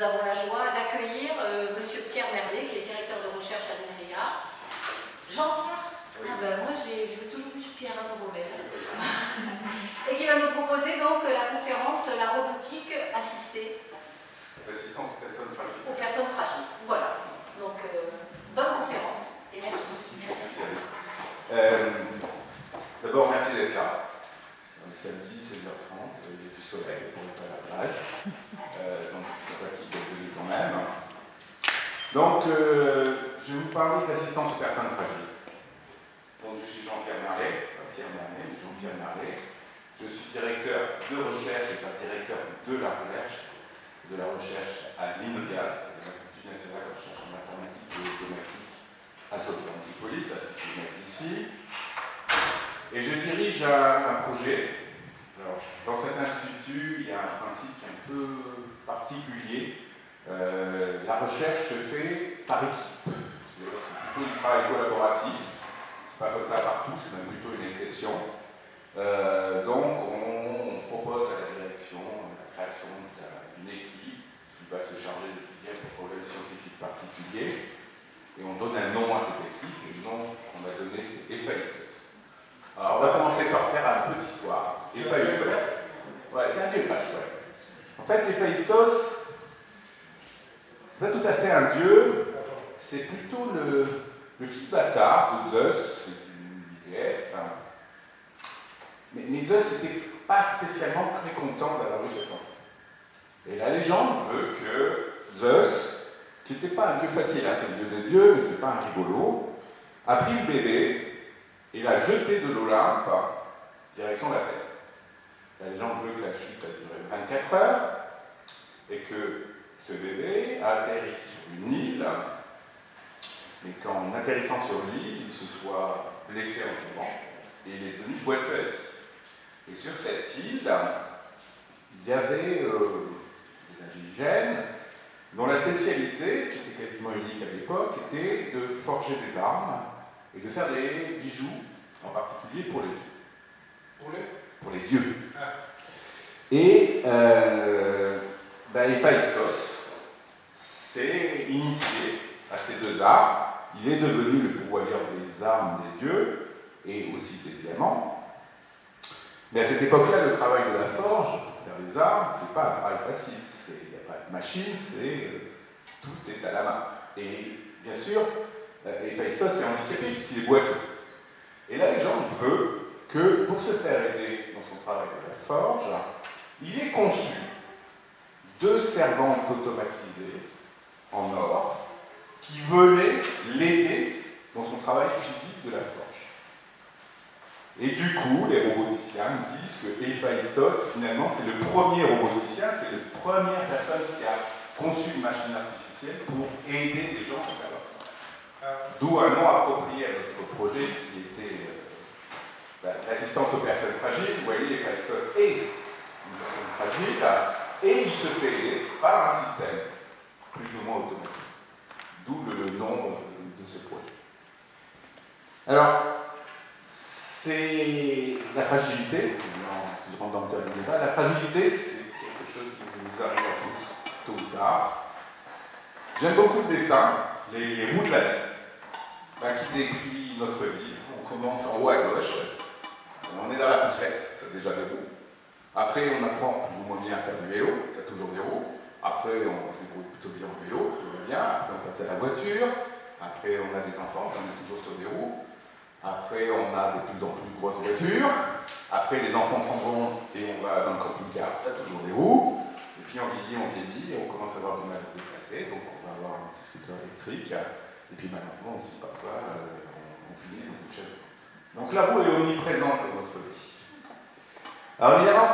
nous avons la joie d'accueillir Monsieur Pierre Merlet, qui est directeur de recherche à l'INRIA. Jean-Pierre, oui. Ah ben moi je veux toujours plus Pierre à Robert. Et qui va nous proposer donc la conférence La robotique assistée. L'assistance aux personnes fragiles. Aux personnes fragiles, voilà. Donc, bonne conférence et merci. D'abord, merci d'être là. Samedi, 16h30, il y a du soleil pour être à la plage. Donc, c'est sympathique d'être venu quand même. Donc, je vais vous parler de l'assistance aux personnes fragiles. Donc, je suis Jean-Pierre Merlet, pas Pierre Merlet, mais Jean-Pierre Merlet. Je suis directeur de recherche et pas directeur de la recherche à l'INOGAS, l'Institut national de recherche en informatique et automatique à Sophie-Antipolis, à 6 km d'ici. Et je dirige un projet. Alors, dans cet institut, il y a un principe qui est un peu particulier. La recherche se fait par équipe. C'est plutôt du travail collaboratif. C'est pas comme ça partout, c'est même plutôt une exception. Donc, on propose à la direction la création d'une équipe qui va se charger d'étudier un problème scientifique particulier. Et on donne un nom à cette équipe, et le nom qu'on va donner, c'est Héphaïstos. Alors, on va commencer par faire un peu d'histoire. Héphaïstos. Ouais, c'est un dieu grec, ouais. En fait, Héphaïstos, c'est pas tout à fait un dieu, c'est plutôt le fils bâtard de Zeus, c'est une déesse. Mais Zeus n'était pas spécialement très content d'avoir eu cet enfant. Et la légende veut que Zeus, qui n'était pas un dieu facile, hein, c'est le dieu des dieux, mais c'est pas un rigolo, a pris le bébé et l'a jeté de l'Olympe direction la Terre. La légende veut que la chute a duré 24 heures et que ce bébé a atterri sur une île, mais qu'en atterrissant sur l'île, il se soit blessé en tombant et il est devenu boiteux. Et sur cette île, il y avait des indigènes dont la spécialité, qui était quasiment unique à l'époque, était de forger des armes et de faire des bijoux, en particulier pour les dieux. Pour les dieux. Ah. Et Héphaïstos s'est initié à ces deux arts. Il est devenu le pourvoyeur des armes des dieux et aussi des diamants. Mais à cette époque-là, le travail de la forge, faire les armes, c'est pas un travail facile. Il n'y a pas de machine, tout est à la main. Et bien sûr, Héphaïstos est handicapé puisqu'il est boiteux. Et la légende veut que pour se faire aider dans son travail de la forge, il ait conçu 2 servantes automatisées en or qui venaient l'aider dans son travail physique de la forge. Et du coup, les roboticiens disent que Héphaïstos, finalement, c'est le premier roboticien, c'est la première personne qui a conçu une machine artificielle pour aider les gens à faire leur travail. D'où un nom approprié à notre projet qui était l'assistance aux personnes fragiles. Vous voyez, Héphaïstos est une personne fragile et il se fait aider par un système plus ou moins automatique. D'où le nom de ce projet. Alors, c'est la fragilité, si je rentre dans le cœur du débat, la fragilité, c'est quelque chose qui nous arrive à tous, tôt ou tard. J'aime beaucoup ce dessin, les roues de la vie, qui décrit notre vie. On commence en haut à gauche, on est dans la poussette, ça a déjà des roues. Après, on apprend plus ou moins bien à faire du vélo, ça a toujours des roues. Après, on se débrouille plutôt bien en vélo, tout va bien. Après, on passe à la voiture. Après, on a des enfants, on est toujours sur des roues. Après, on a de plus en plus grosses voitures. Après, les enfants s'en vont et on va dans le camping-car, ça a toujours des roues. Et puis, on vieillit et on commence à avoir du mal à se déplacer. Donc, on va avoir un petit scooter électrique. Et puis, malheureusement, aussi, parfois, on finit dans une chaise. Donc, la roue est omniprésente dans notre vie. Alors, évidemment,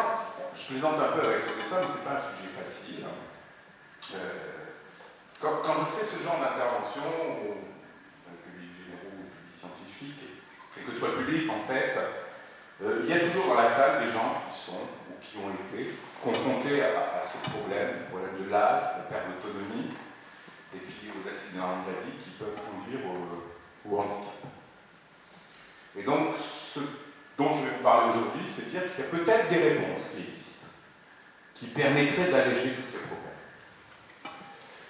je plaisante un peu avec ce dessin, mais ce n'est pas un sujet facile. Quand je fais ce genre d'intervention, public généraux, public scientifique, quel que soit le public, en fait, il y a toujours dans la salle des gens qui sont ou qui ont été confrontés à ce problème, le problème de l'âge, de la perte d'autonomie, et puis aux accidents de la vie qui peuvent conduire au handicap. Et donc, ce dont je vais vous parler aujourd'hui, c'est de dire qu'il y a peut-être des réponses qui existent, qui permettraient d'alléger tous ces problèmes.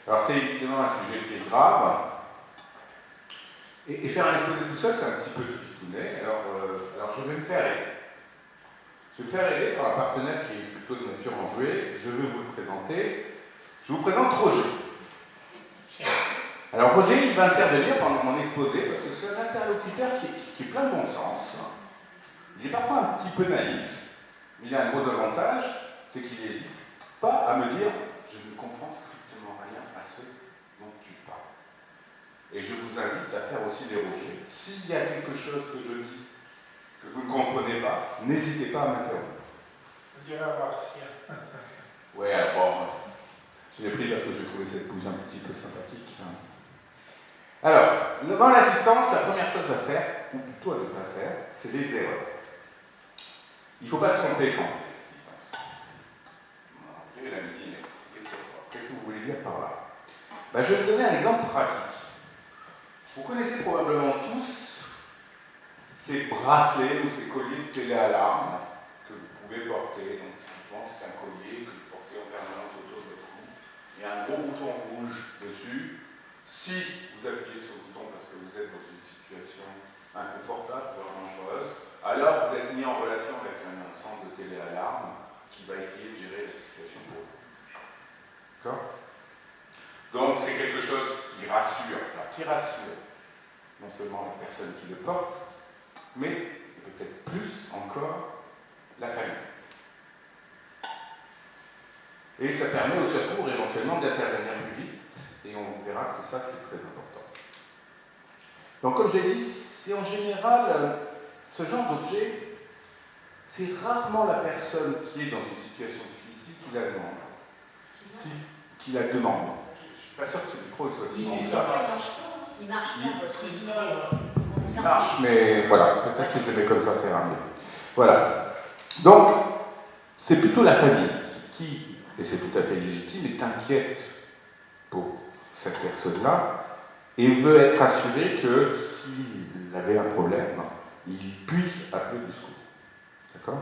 Alors c'est évidemment un sujet qui est grave. Et faire un exposé tout seul, c'est un petit peu tristounet. Alors je vais me faire aider. Je vais me faire aider par un partenaire qui est plutôt de nature enjouée. Je vais vous le présenter. Je vous présente Roger. Alors Roger, il va intervenir pendant mon exposé parce que c'est un interlocuteur qui est plein de bon sens. Il est parfois un petit peu naïf, mais il a un gros avantage, c'est qu'il n'hésite pas à me dire « je ne comprends strictement rien à ce dont tu parles ». Et je vous invite à faire aussi des Rogers. S'il y a quelque chose que je dis que vous ne comprenez pas, n'hésitez pas à m'interrompre. Je dirais à Bastien. Oui, alors bon, je l'ai pris parce que j'ai trouvé cette bougie un petit peu sympathique. Alors, dans l'assistance, la première chose à faire, ou plutôt à ne pas faire, c'est les erreurs. Il ne faut pas se tromper quand on fait l'assistance. Qu'est-ce que vous voulez dire par là? Je vais vous donner un exemple pratique. Vous connaissez probablement tous ces bracelets ou ces colliers de téléalarme que vous pouvez porter. Donc, typiquement, c'est un collier que vous portez en permanence autour de votre cou. Il y a un gros bouton rouge dessus. Si vous appuyez sur le bouton parce que vous êtes dans une situation inconfortable, voire dangereuse, alors vous êtes mis en relation avec un ensemble de téléalarme qui va essayer de gérer la situation pour vous. D'accord? Donc c'est quelque chose qui rassure non seulement la personne qui le porte, mais peut-être plus encore la famille. Et ça permet au secours éventuellement d'intervenir plus vite, et on verra que ça c'est très important. Donc comme je l'ai dit, c'est en général ce genre d'objet, c'est rarement la personne qui est dans une situation difficile qui la demande. Qui la demande. Je ne suis pas sûr que ce micro soit si bon ça. Il marche pas. Il marche, mais voilà, peut-être que je le mets comme ça, ça ira mieux. Voilà. Donc, c'est plutôt la famille qui, et c'est tout à fait légitime, est inquiète pour cette personne-là et veut être assuré que s'il avait un problème, il puisse appeler du secours. D'accord?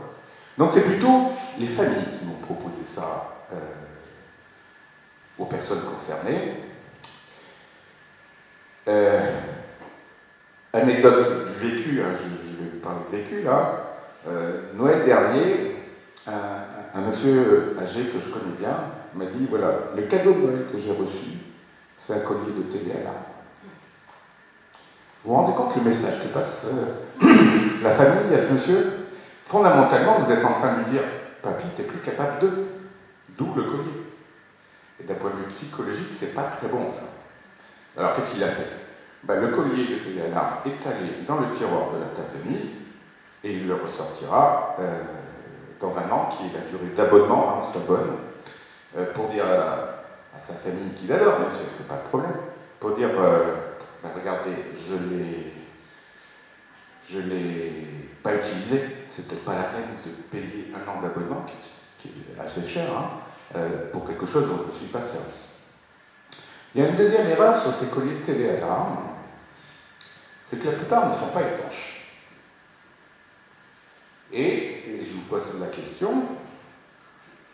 Donc c'est plutôt les familles qui m'ont proposé ça aux personnes concernées. Anecdote du vécu, hein, je vais vous parler de vécu là. Noël dernier, un monsieur âgé que je connais bien m'a dit voilà, le cadeau de Noël que j'ai reçu, c'est un collier de téléalarme. Vous vous rendez compte le message que passe la famille à ce monsieur? Fondamentalement, vous êtes en train de lui dire papy, tu n'es plus capable de. D'où le collier. Et d'un point de vue psychologique, c'est pas très bon ça. Alors qu'est-ce qu'il a fait? Le collier de téléalarme est allé dans le tiroir de la table de nuit et il le ressortira dans un an, qui est la durée d'abonnement, on s'abonne, pour dire à sa famille qu'il adore, bien sûr, c'est pas le problème, pour dire regardez, je l'ai pas utilisé, c'est peut-être pas la peine de payer un an d'abonnement, qui est assez cher, pour quelque chose dont je ne suis pas servi. Il y a une deuxième erreur sur ces colliers de téléalarme, c'est que la plupart ne sont pas étanches. Et je vous pose la question,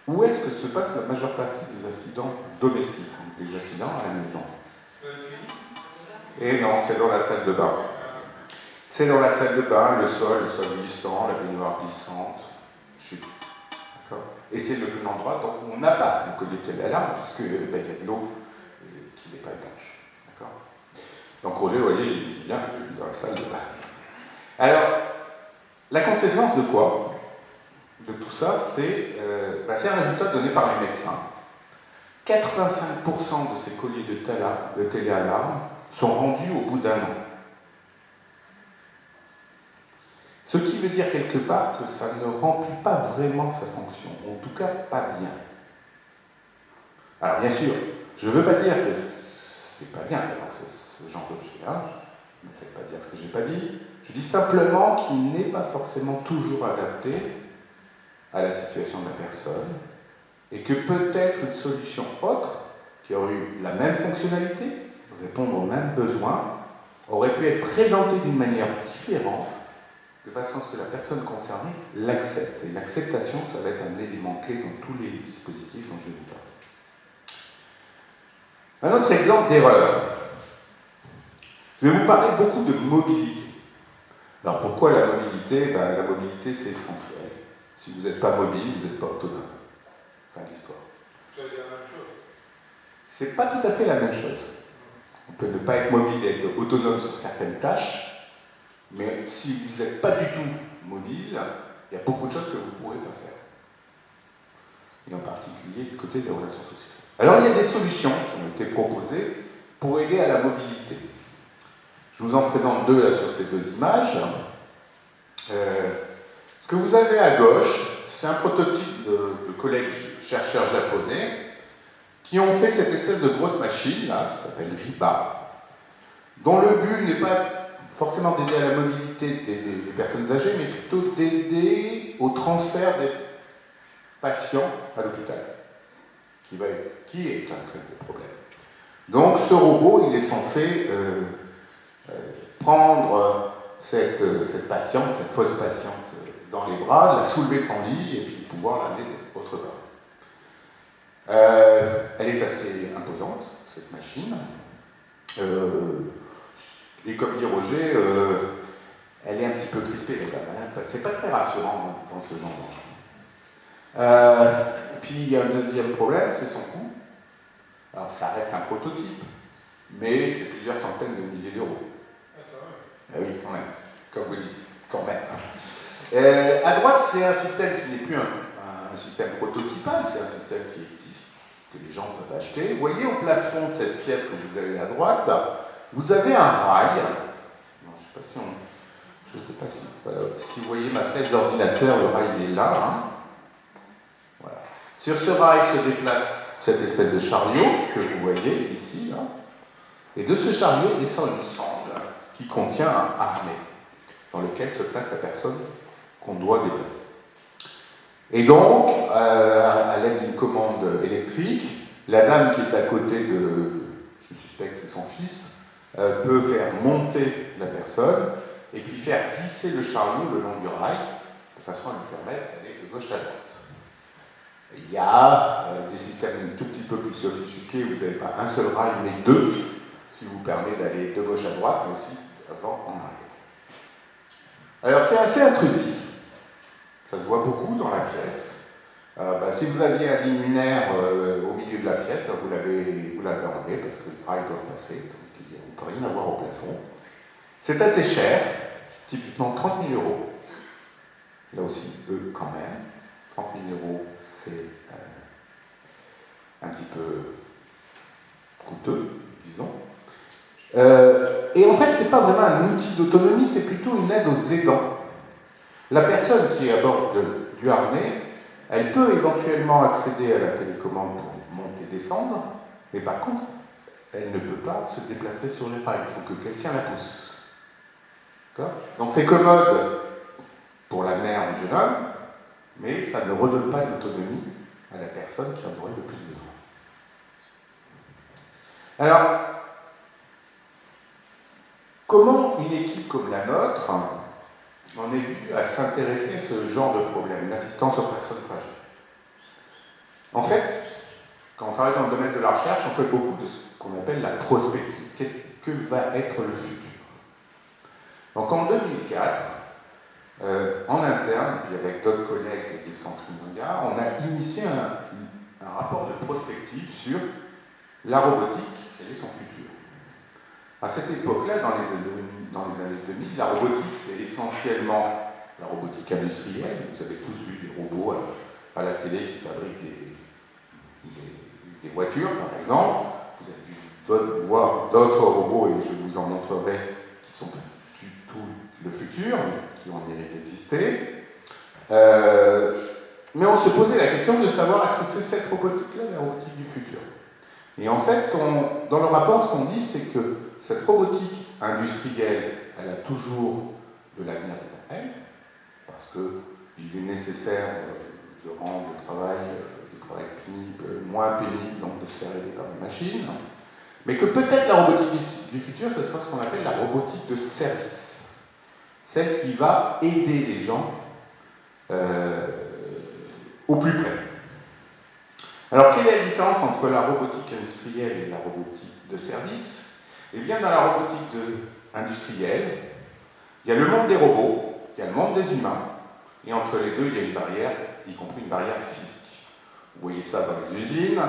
où est-ce que se passe la majeure partie des accidents domestiques, des accidents à la maison? Et non, c'est dans la salle de bain. C'est dans la salle de bain, le sol glissant, la baignoire glissante, chute. D'accord? Et c'est le plus endroit donc, où on n'a pas le collier de téléalarme, puisqu'il y a de l'eau qui n'est pas étanche. D'accord? Donc Roger, vous voyez, il dit bien dans la salle de bain. Alors, la conséquence de quoi? De tout ça, c'est un résultat donné par les médecins. 85% de ces colliers de téléalarme sont rendus au bout d'un an. Ce qui veut dire quelque part que ça ne remplit pas vraiment sa fonction, en tout cas pas bien. Alors bien sûr, je ne veux pas dire que c'est pas bien d'avoir ce genre d'objet, ne me faites pas dire ce que je n'ai pas dit, je dis simplement qu'il n'est pas forcément toujours adapté à la situation de la personne, et que peut-être une solution autre, qui aurait eu la même fonctionnalité, répondre aux mêmes besoins, aurait pu être présentée d'une manière différente, de façon à ce que la personne concernée l'accepte. Et l'acceptation, ça va être un élément clé dans tous les dispositifs dont je vais vous Un autre exemple d'erreur. Je vais vous parler beaucoup de mobilité. Alors pourquoi la mobilité? La mobilité, c'est essentiel. Si vous n'êtes pas mobile, vous n'êtes pas autonome. Fin de l'histoire. Ça, c'est la même chose. C'est pas tout à fait la même chose. On peut ne pas être mobile et être autonome sur certaines tâches, mais si vous n'êtes pas du tout mobile, il y a beaucoup de choses que vous ne pourrez pas faire. Et en particulier du côté des relations sociales. Alors il y a des solutions qui ont été proposées pour aider à la mobilité. Je vous en présente deux là sur ces deux images. Ce que vous avez à gauche, c'est un prototype de collègues chercheurs japonais qui ont fait cette espèce de grosse machine là, qui s'appelle RIBA, dont le but n'est pas forcément d'aider à la mobilité des personnes âgées, mais plutôt d'aider au transfert des patients à l'hôpital, qui est un très gros problème. Donc ce robot, il est censé prendre cette patiente, cette fausse patiente dans les bras, la soulever de son lit et puis pouvoir l'amener autre part. Elle est assez imposante, cette machine. Et comme dit Roger, elle est un petit peu crispée, les dames. C'est pas très rassurant dans ce genre. Puis il y a un deuxième problème, c'est son coût. Alors ça reste un prototype, mais c'est plusieurs centaines de milliers d'euros. Ah oui, quand même. Comme vous dites, quand même. À droite, c'est un système qui n'est plus un système prototypal, c'est un système qui existe, que les gens peuvent acheter. Vous voyez au plafond de cette pièce que vous avez à droite, vous avez un rail. Non, je ne sais pas si vous voyez ma flèche d'ordinateur, le rail il est là. Hein. Voilà. Sur ce rail se déplace cette espèce de chariot que vous voyez ici. Là. Et de ce chariot descend une sangle qui contient un harnais dans lequel se place la personne qu'on doit déplacer. Et donc, à l'aide d'une commande électrique, la dame qui est à côté je suspecte que c'est son fils, peut faire monter la personne et puis faire glisser le chariot le long du rail de façon à lui permettre d'aller de gauche à droite. Il y a des systèmes un tout petit peu plus sophistiqués, vous n'avez pas un seul rail mais deux, ce qui vous permet d'aller de gauche à droite, mais aussi avant en arrière. Alors c'est assez intrusif, ça se voit beaucoup dans la pièce. Si vous aviez un luminaire au milieu de la pièce, vous l'avez enlevé parce que le rail doit passer, donc on ne peut rien avoir au plafond. C'est assez cher, typiquement 30 000 euros. Là aussi, eux quand même. 30 000 euros, c'est un petit peu coûteux, disons. Et en fait, ce n'est pas vraiment un outil d'autonomie, c'est plutôt une aide aux aidants. La personne qui est à bord du harnais, elle peut éventuellement accéder à la télécommande pour monter et descendre, mais par contre, elle ne peut pas se déplacer sur les rails. Il faut que quelqu'un la pousse. D'accord ? Donc c'est commode pour la mère ou le jeune homme, mais ça ne redonne pas d'autonomie à la personne qui en aurait le plus besoin. Alors, comment une équipe comme la nôtre en est venue à s'intéresser à ce genre de problème, l'assistance aux personnes âgées? En fait, quand on travaille dans le domaine de la recherche, on fait beaucoup de ce qu'on appelle la prospective. Qu'est-ce que va être le futur? Donc en 2004, en interne, et avec d'autres collègues des centres Inoga, on a initié un rapport de prospective sur la robotique, quel est son futur. À cette époque-là, dans les années 2000, la robotique, c'est essentiellement la robotique industrielle. Vous avez tous vu des robots à la télé qui fabriquent des voitures, par exemple. Vous avez dû voir d'autres robots, et je vous en montrerai, qui sont du tout le futur, qui ont mérité d'exister. Mais on se posait la question de savoir est-ce que c'est cette robotique-là, la robotique du futur. Et en fait, dans le rapport, ce qu'on dit, c'est que cette robotique industrielle, elle a toujours de l'avenir devant elle, parce qu'il est nécessaire de rendre le travail pénible, moins pénible, donc de se faire aider par des machines, mais que peut-être la robotique du futur, ce sera ce qu'on appelle la robotique de service, celle qui va aider les gens au plus près. Alors, quelle est la différence entre la robotique industrielle et la robotique de service? Eh bien, dans la robotique industrielle, il y a le monde des robots, il y a le monde des humains, et entre les deux, il y a une barrière, y compris une barrière physique. Vous voyez ça dans les usines,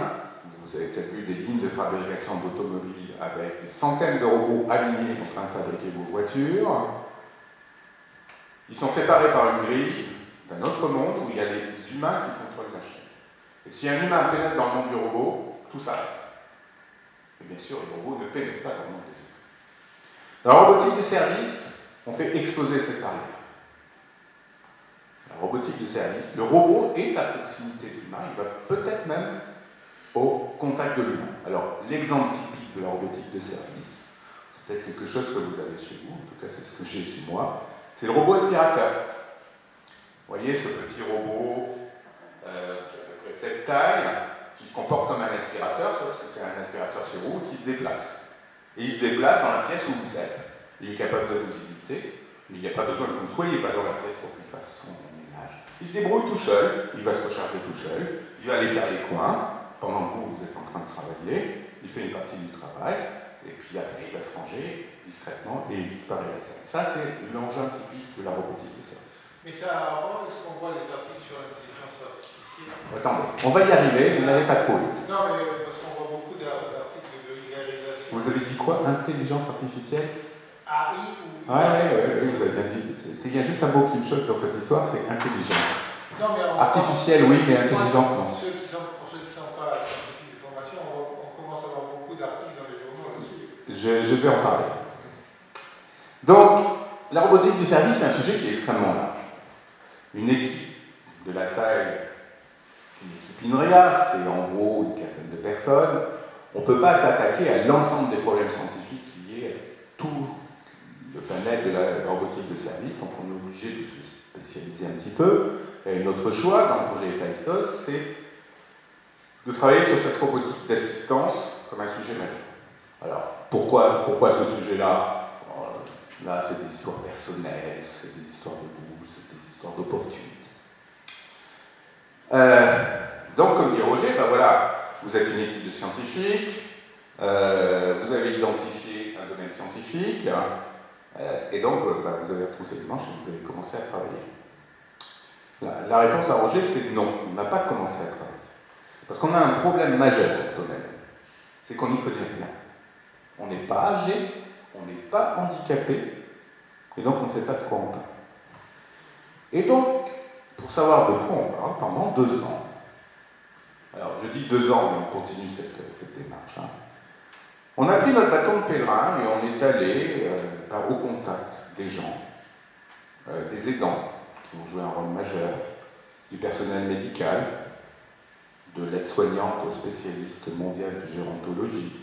vous avez peut-être vu des lignes de fabrication d'automobiles avec des centaines de robots alignés en train de fabriquer vos voitures. Ils sont séparés par une grille d'un autre monde où il y a des humains qui contrôlent la chaîne. Et si un humain pénètre dans le monde du robot, tout s'arrête. Et bien sûr, les robots ne pénètrent pas dans le monde des humains. Dans la robotique de service, on fait exploser cette barrière. La robotique de service, le robot est à proximité de l'humain, il va peut-être même au contact de l'humain. Alors, l'exemple typique de la robotique de service, c'est peut-être quelque chose que vous avez chez vous, en tout cas c'est ce que j'ai chez moi, c'est le robot aspirateur. Vous voyez ce petit robot qui a à peu près de cette taille, qui se comporte comme un aspirateur, sauf que c'est un aspirateur sur roue qui se déplace. Et il se déplace dans la pièce où vous êtes. Il est capable de vous imiter, mais il n'y a pas besoin que vous ne soyez pas dans la pièce pour qu'il fasse son ménage. Il se débrouille tout seul, il va se recharger tout seul, il va aller faire les coins, pendant que vous êtes en train de travailler, il fait une partie du travail, et puis après il va se ranger discrètement et il disparaît de la scène. Ça, c'est l'engin typique de la robotique de service. Mais ça a rapport, est-ce qu'on voit les articles sur l'intelligence artificielle? Attendez, on va y arriver, vous n'allez pas trop vite. Non, mais parce qu'on voit beaucoup d'articles de vulgarisation. Vous avez dit quoi? Intelligence artificielle? AI ou... Oui, vous avez bien dit. Il y a juste un mot qui me choque dans cette histoire, c'est intelligence. Non, mais artificielle, oui, mais intelligente, non. Pour ceux qui ne sont pas scientifiques de formation, on commence à avoir beaucoup d'articles dans les journaux là-dessus. Je vais en parler. Donc, la robotique du service, c'est un sujet qui est extrêmement large. Une équipe de la taille d'une équipe INRIA, c'est en gros une quinzaine de personnes. On ne peut pas s'attaquer à l'ensemble des problèmes scientifiques liés à tout le panel de la robotique de service, donc on est obligé de se spécialiser un petit peu. Et notre choix dans le projet Héphaïstos, c'est de travailler sur cette robotique d'assistance comme un sujet majeur. Alors, pourquoi ce sujet-là? Là, c'est des histoires personnelles, c'est des histoires de goût, c'est des histoires d'opportunité. Donc, comme dit Roger, ben voilà, vous êtes une équipe de scientifiques, vous avez identifié un domaine scientifique, et donc vous avez retroussé les manches et vous avez commencé à travailler. La réponse à Roger, c'est non, on n'a pas commencé à travailler. Parce qu'on a un problème majeur dans ce domaine, c'est qu'on n'y connaît rien. On n'est pas âgé, on n'est pas handicapé, et donc on ne sait pas de quoi on parle. Et donc, pour savoir de quoi on parle, pendant 2 ans, alors je dis 2 ans, mais on continue cette démarche, on a pris notre bâton de pèlerin et on est allé au contact des gens, des aidants qui ont joué un rôle majeur, du personnel médical, de l'aide-soignante au spécialiste mondial de gérontologie.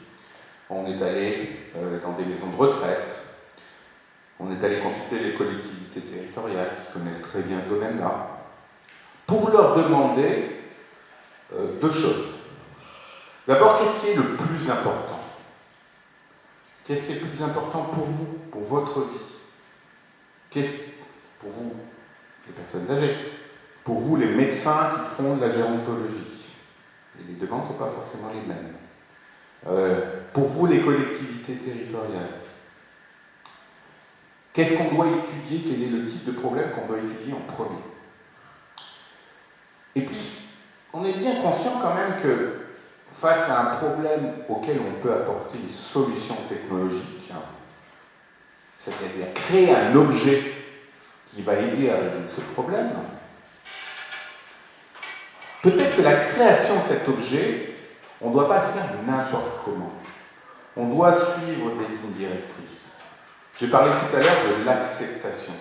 On est allé dans des maisons de retraite, on est allé consulter les collectivités territoriales qui connaissent très bien ce domaine-là, pour leur demander 2 choses. D'abord, qu'est-ce qui est le plus important? Qu'est-ce qui est le plus important pour vous, pour votre vie? Qu'est-ce pour vous, les personnes âgées? Pour vous, les médecins qui font de la gérontologie? Et les demandes ne sont pas forcément les mêmes. Pour vous, les collectivités territoriales, qu'est-ce qu'on doit étudier? Quel est le type de problème qu'on doit étudier en premier? Et puis, on est bien conscient quand même que face à un problème auquel on peut apporter une solution technologique, c'est-à-dire créer un objet qui va aider à résoudre ce problème, peut-être que la création de cet objet, on ne doit pas le faire n'importe comment. On doit suivre des lignes directrices. J'ai parlé tout à l'heure de l'acceptation.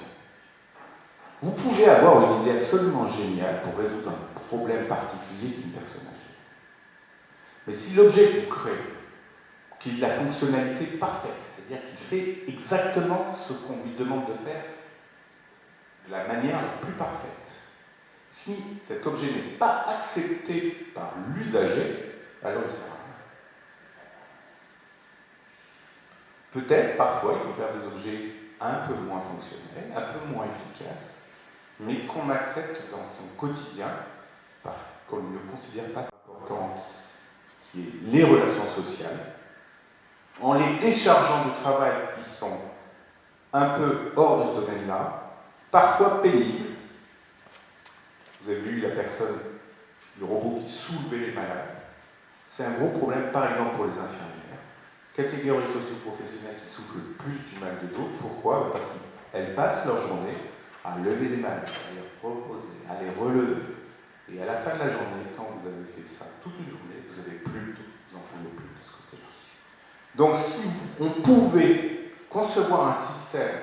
Vous pouvez avoir une idée absolument géniale pour résoudre un problème particulier d'une personne âgée. Mais si l'objet que vous créez, qu'il a la fonctionnalité parfaite, c'est-à-dire qu'il fait exactement ce qu'on lui demande de faire de la manière la plus parfaite, si cet objet n'est pas accepté par l'usager, alors il ne sert à rien. Peut-être, parfois, il faut faire des objets un peu moins fonctionnels, un peu moins efficaces, mais qu'on accepte dans son quotidien parce qu'on ne le considère pas important important qui est les relations sociales, en les déchargeant de travail qui sont un peu hors de ce domaine-là, parfois pénibles. Vous avez vu la personne, le robot qui soulevait les malades. C'est un gros problème, par exemple, pour les infirmières. Catégorie socio-professionnelle qui souffre le plus du mal de dos. Pourquoi? Parce qu'elles passent leur journée à lever les malades, à les reposer, à les relever. Et à la fin de la journée, quand vous avez fait ça toute une journée, vous n'avez plus le dos, vous n'en pouvez plus de ce côté-là. Donc si on pouvait concevoir un système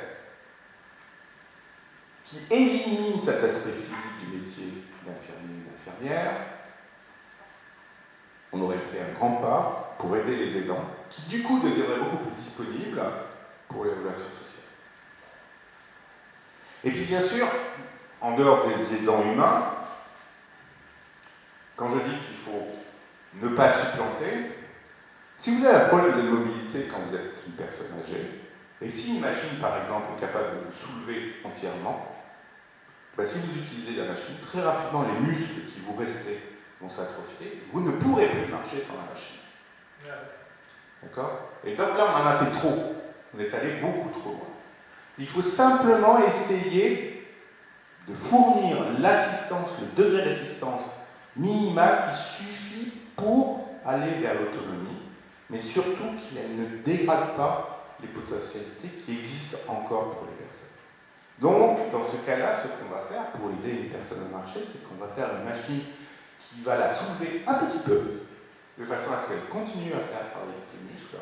qui élimine cet aspect physique du métier d'infirmier et d'infirmière, on aurait fait un grand pas pour aider les aidants, qui du coup deviendraient beaucoup plus disponibles pour les relations sociales. Et puis bien sûr, en dehors des aidants humains, quand je dis qu'il faut ne pas supplanter, si vous avez un problème de mobilité quand vous êtes une personne âgée, et si une machine par exemple est capable de vous soulever entièrement, si vous utilisez la machine, très rapidement les muscles qui vous restaient vont s'atrophier, vous ne pourrez plus marcher sans la machine. D'accord? Et donc là, on en a fait trop. On est allé beaucoup trop loin. Il faut simplement essayer de fournir l'assistance, le degré d'assistance minimal qui suffit pour aller vers l'autonomie, mais surtout qu'elle ne dégrade pas les potentialités qui existent encore pour les personnes. Donc, dans ce cas-là, ce qu'on va faire pour aider une personne à marcher, c'est qu'on va faire une machine qui va la soulever un petit peu, de façon à ce qu'elle continue à faire travailler ses muscles,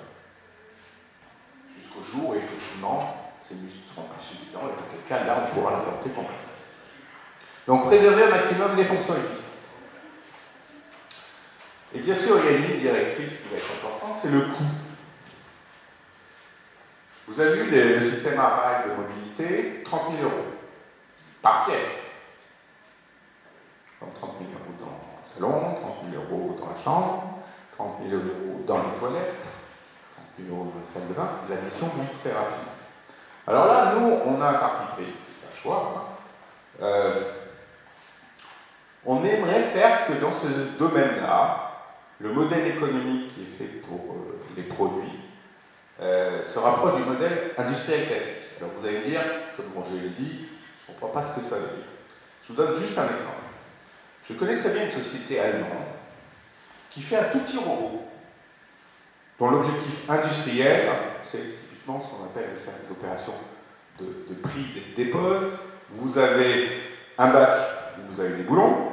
jusqu'au jour où, effectivement, ces muscles seront plus suffisants, et dans quel cas, là, on pourra la porter complètement. Donc, préserver au maximum les fonctions existantes. Et bien sûr, il y a une ligne directrice qui va être importante, c'est le coût. Vous avez vu le système à rail de mobilité, 30 000 € par pièce. Donc 30 000 € dans le salon, 30 000 € dans la chambre, 30 000 € dans les toilettes, 30 000 € dans la salle de bain. L'addition monte très rapidement. Alors là, nous, on a un parti pris, c'est un choix. On aimerait faire que dans ce domaine-là, le modèle économique qui est fait pour les produits se rapproche du modèle industriel classique. Alors vous allez me dire, comme je l'ai dit, je ne comprends pas ce que ça veut dire. Je vous donne juste un exemple. Je connais très bien une société allemande qui fait un tout petit robot dont l'objectif industriel, c'est typiquement ce qu'on appelle faire des opérations de prise et de dépose. Vous avez un bac où vous avez des boulons,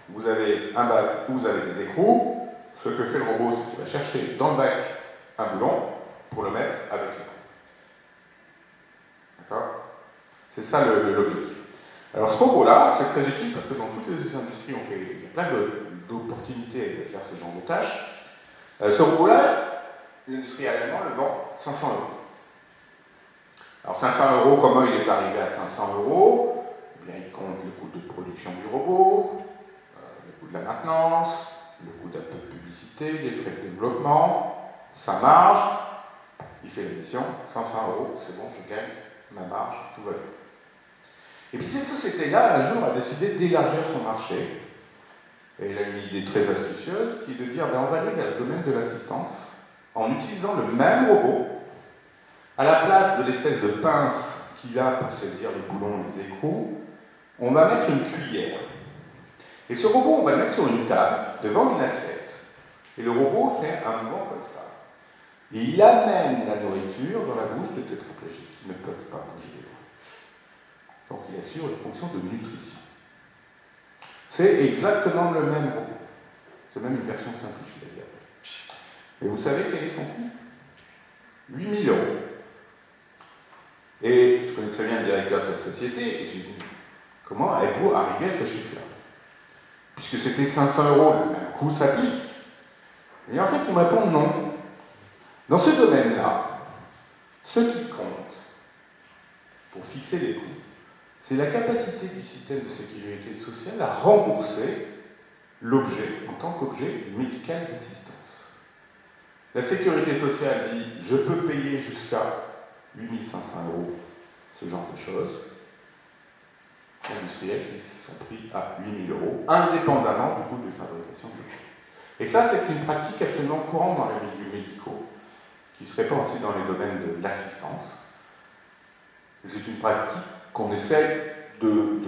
vous avez un bac où vous avez des écrous. Ce que fait le robot, c'est qu'il va chercher dans le bac un boulon pour le mettre avec l'écrou. D'accord? C'est ça l'objectif. Alors ce robot-là, c'est très utile parce que dans toutes les industries, il y a plein d'opportunités de faire ce genre de tâches. Ce robot-là, l'industrie allemande le vend 500 €. Alors 500 €, comment il est arrivé à 500 €? Eh bien, il compte le coût de production du robot, le coût de la maintenance, le coût d'un peu de publicité, les frais de développement, sa marge. Il fait l'addition, 500 €, c'est bon, je gagne ma marge, tout va bien. Et puis cette société-là, un jour, a décidé d'élargir son marché. Et il a une idée très astucieuse qui est de dire, on va aller vers le domaine de l'assistance en utilisant le même robot. À la place de l'espèce de pince qu'il a pour saisir les boulons et les écrous, on va mettre une cuillère. Et ce robot, on va le mettre sur une table, devant une assiette. Et le robot fait un mouvement comme ça. Et il amène la nourriture dans la bouche des tétraplégiques qui ne peuvent pas bouger les doigts. Donc il assure une fonction de nutrition. C'est exactement le même robot. C'est même une version simplifiée d'ailleurs. Et vous savez quel est son coût? 8 000 €. Et je connais très bien le directeur de cette société, et je lui dis, comment êtes-vous arrivé à ce chiffre-là? Puisque c'était 500 €, le même coût s'applique. Et en fait, il me répond non. Dans ce domaine-là, ce qui compte pour fixer les coûts, c'est la capacité du système de sécurité sociale à rembourser l'objet en tant qu'objet médical d'assistance. La sécurité sociale dit je peux payer jusqu'à 8 500 € ce genre de choses. L'industriel fixe son prix à 8 000 €, indépendamment du coût de fabrication de l'objet. Et ça, c'est une pratique absolument courante dans les milieux médicaux, qui se répand aussi dans les domaines de l'assistance. C'est une pratique qu'on essaie de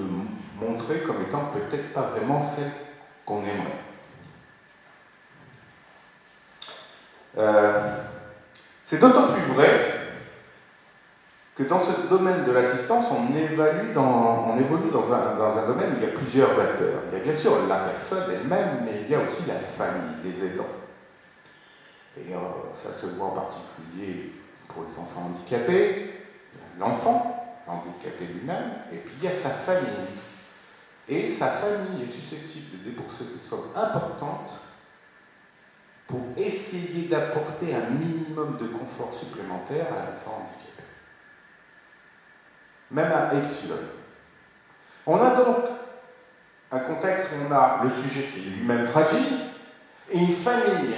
montrer comme étant peut-être pas vraiment celle qu'on aimerait. C'est d'autant plus vrai que dans ce domaine de l'assistance, on évolue dans un domaine où il y a plusieurs acteurs. Il y a bien sûr la personne elle-même, mais il y a aussi la famille, les aidants. Et ça se voit en particulier pour les enfants handicapés, l'enfant handicapé lui-même, et puis il y a sa famille. Et sa famille est susceptible de débourser des sommes importantes pour essayer d'apporter un minimum de confort supplémentaire à l'enfant handicapé. Même à epsilon. On a donc un contexte où on a le sujet qui est lui-même fragile et une famille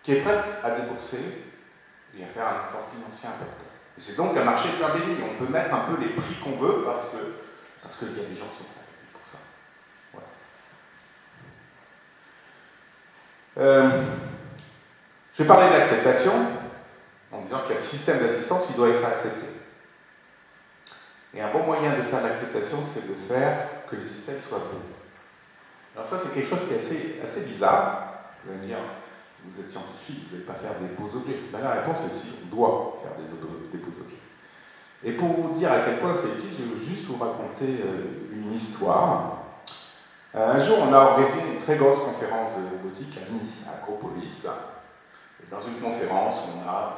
qui est prête à débourser et à faire un effort financier important. Et c'est donc un marché plein béni. On peut mettre un peu les prix qu'on veut parce qu'il y a des gens qui sont prêts pour ça. Voilà. Je vais parler de l'acceptation en disant qu'il y a un système d'assistance qui doit être accepté. Et un bon moyen de faire l'acceptation, c'est de faire que le système soit beau. Alors ça, c'est quelque chose qui est assez bizarre. Vous allez me dire, vous êtes scientifique, vous ne devez pas faire des beaux objets. Ben, la réponse est si, on doit faire des beaux objets. Et pour vous dire à quel point c'est utile, je vais juste vous raconter une histoire. Un jour, on a organisé une très grosse conférence de robotique à Nice, à Acropolis. Et dans une conférence, on a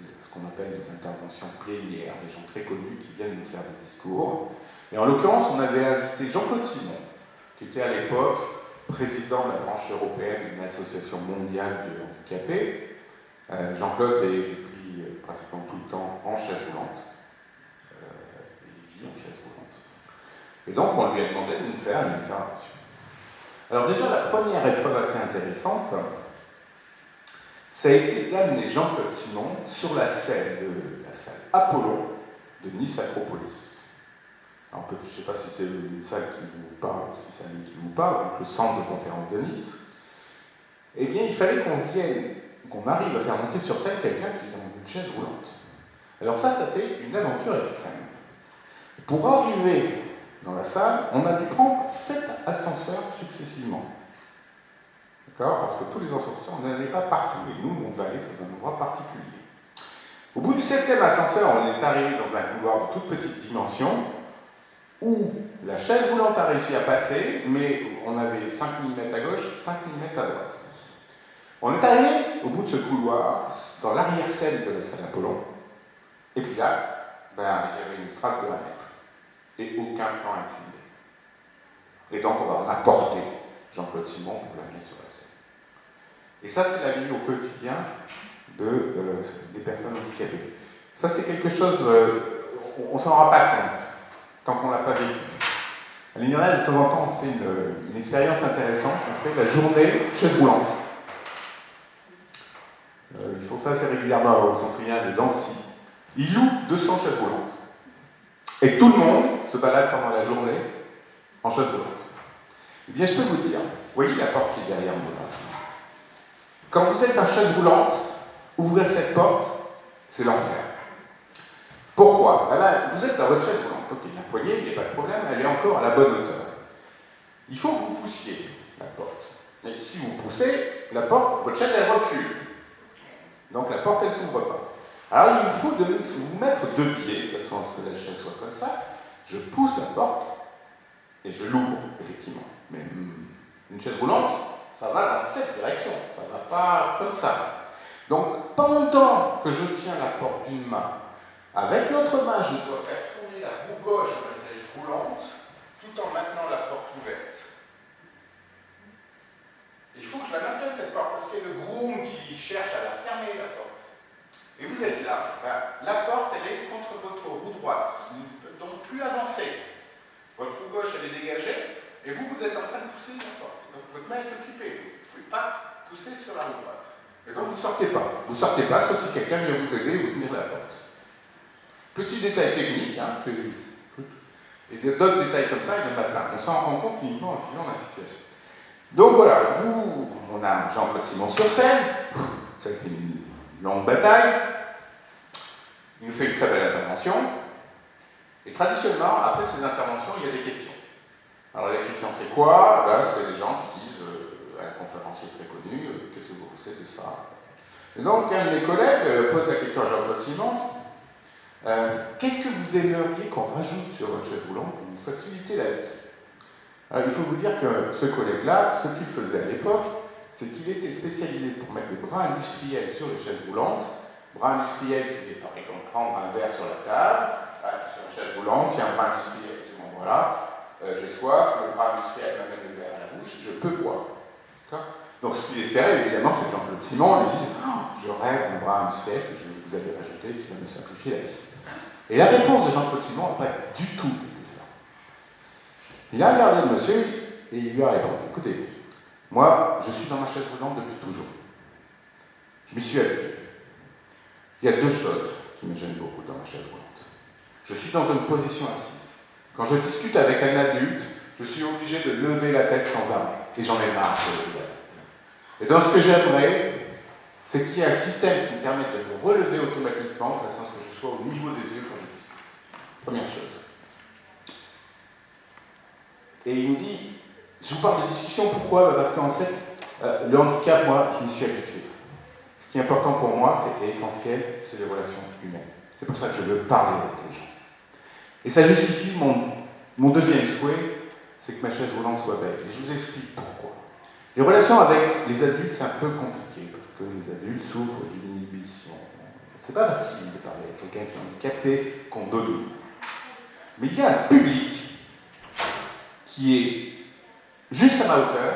ce qu'on appelle des interventions plénières, des gens très connus qui viennent nous faire des discours. Et en l'occurrence, on avait invité Jean-Claude Simon, qui était à l'époque président de la branche européenne d'une association mondiale de handicapés. Jean-Claude est depuis pratiquement tout le temps en chaise roulante. Il vit en chaise roulante. Et donc, on lui a demandé de nous faire une intervention. Alors déjà, la première épreuve assez intéressante, ça a été d'amener Jean-Claude Simon sur la scène de la salle Apollon de Nice Acropolis. Alors, je ne sais pas si c'est une salle qui vous parle, si c'est un lieu qui vous parle, donc le centre de conférence de Nice. Eh bien, il fallait qu'on arrive à faire monter sur scène quelqu'un qui est dans une chaise roulante. Alors ça fait une aventure extrême. Pour arriver dans la salle, on a dû prendre 7 ascenseurs successivement. D'accord ? Parce que tous les ascenseurs, on n'allait pas partout, et nous, on allait dans un endroit particulier. Au bout du 7e ascenseur, on est arrivé dans un couloir de toute petite dimension, où la chaise roulante a réussi à passer, mais on avait 5 mm à gauche, 5 mm à droite. On est arrivé au bout de ce couloir, dans l'arrière-scène de la salle Apollon, et puis là, il y avait une strate de 1 mètre, et aucun plan incliné. Et donc, on va apporter Jean-Claude Simon pour l'amener sur la scène. Et ça, c'est la vie au quotidien des personnes handicapées. Ça, c'est quelque chose, on ne s'en rend pas compte, tant qu'on ne l'a pas vécu. À l'Ignorel, de temps en temps, on fait une expérience intéressante, on fait la journée chaise roulante. Ils font ça assez régulièrement au centre de Dancy. Ils louent 200 chaises roulantes. Et tout le monde se balade pendant la journée en chaise roulante. Eh bien, je peux vous dire, vous voyez la porte qui est derrière moi là. Quand vous êtes en chaise roulante, ouvrez cette porte, c'est l'enfer. Pourquoi ? Là, vous êtes dans votre chaise roulante. Ok, la poignée, il n'y a pas de problème, elle est encore à la bonne hauteur. Il faut que vous poussiez la porte. Et si vous poussez la porte, votre chaise, elle recule. Donc la porte, elle ne s'ouvre pas. Alors il faut vous mettre 2 pieds, de façon à ce que la chaise soit comme ça. Je pousse la porte et je l'ouvre, effectivement. Mais une chaise roulante, ça va dans cette direction, ça ne va pas comme ça. Donc pendant que je tiens la porte d'une main, avec l'autre main, je dois faire tourner la roue gauche de la chaise roulante, tout en maintenant la porte ouverte. Il faut que je la maintienne cette porte, parce qu'il y a le groom qui cherche à la fermer, la porte. Et vous êtes là, la porte, elle est contre votre roue droite, qui ne peut donc plus avancer. Votre roue gauche, elle est dégagée, et vous êtes en train de pousser la porte. Donc votre main est occupée, vous ne pouvez pas pousser sur la roue droite. Et donc vous ne sortez pas. Vous ne sortez pas, sauf si quelqu'un vient vous aider ou tenir la porte. Petit détail technique, et d'autres détails comme ça, il y en a plein. On s'en rend compte uniquement en vivant la situation. Donc voilà, on a Jean-Claude Simon sur scène, ça a été une longue bataille, il nous fait une très belle intervention, et traditionnellement, après ces interventions, il y a des questions. Alors la question c'est quoi? C'est les gens qui disent à un conférencier très connu, qu'est-ce que vous pensez de ça? Et donc un de mes collègues pose la question à Jean-Claude Simon, qu'est-ce que vous aimeriez qu'on rajoute sur votre chaise roulante pour vous faciliter la vie? Alors, il faut vous dire que ce collègue-là, ce qu'il faisait à l'époque, c'est qu'il était spécialisé pour mettre des bras industriels sur les chaises roulantes. Bras industriels qui est par exemple prendre un verre sur la table, sur une chaise roulante, il y a un bras industriel, c'est bon, voilà, j'ai soif, le bras industriel m'amène le verre à la bouche, je peux boire. Donc ce qu'il espérait, évidemment, c'est que Jean-Claude Simon lui dit je rêve d'un bras industriel que vous avez rajouté qui va me simplifier la vie. Et la réponse de Jean-Claude Simon n'a pas du tout été ça. Il a regardé le monsieur et il lui a répondu écoutez, moi, je suis dans ma chaise roulante depuis toujours. Je m'y suis habitué. Il y a deux choses qui me gênent beaucoup dans ma chaise roulante. Je suis dans une position assise. Quand je discute avec un adulte, je suis obligé de lever la tête sans arrêt. Et j'en ai marre de lever la tête. Et donc, ce que j'aimerais, c'est qu'il y ait un système qui me permette de me relever automatiquement, de façon à ce que je sois au niveau des yeux quand je discute. Première chose. Et il me dit, je vous parle de discussion, pourquoi? Parce qu'en fait, le handicap, moi, je m'y suis habitué. Ce qui est important pour moi, c'est essentiel, c'est les relations humaines. C'est pour ça que je veux parler avec les gens. Et ça justifie mon deuxième souhait, c'est que ma chaise roulante soit belle. Et je vous explique pourquoi. Les relations avec les adultes, c'est un peu compliqué, parce que les adultes souffrent d'une inhibition. C'est pas facile de parler avec quelqu'un qui est handicapé, qu'on domine. Mais il y a un public qui est juste à ma hauteur,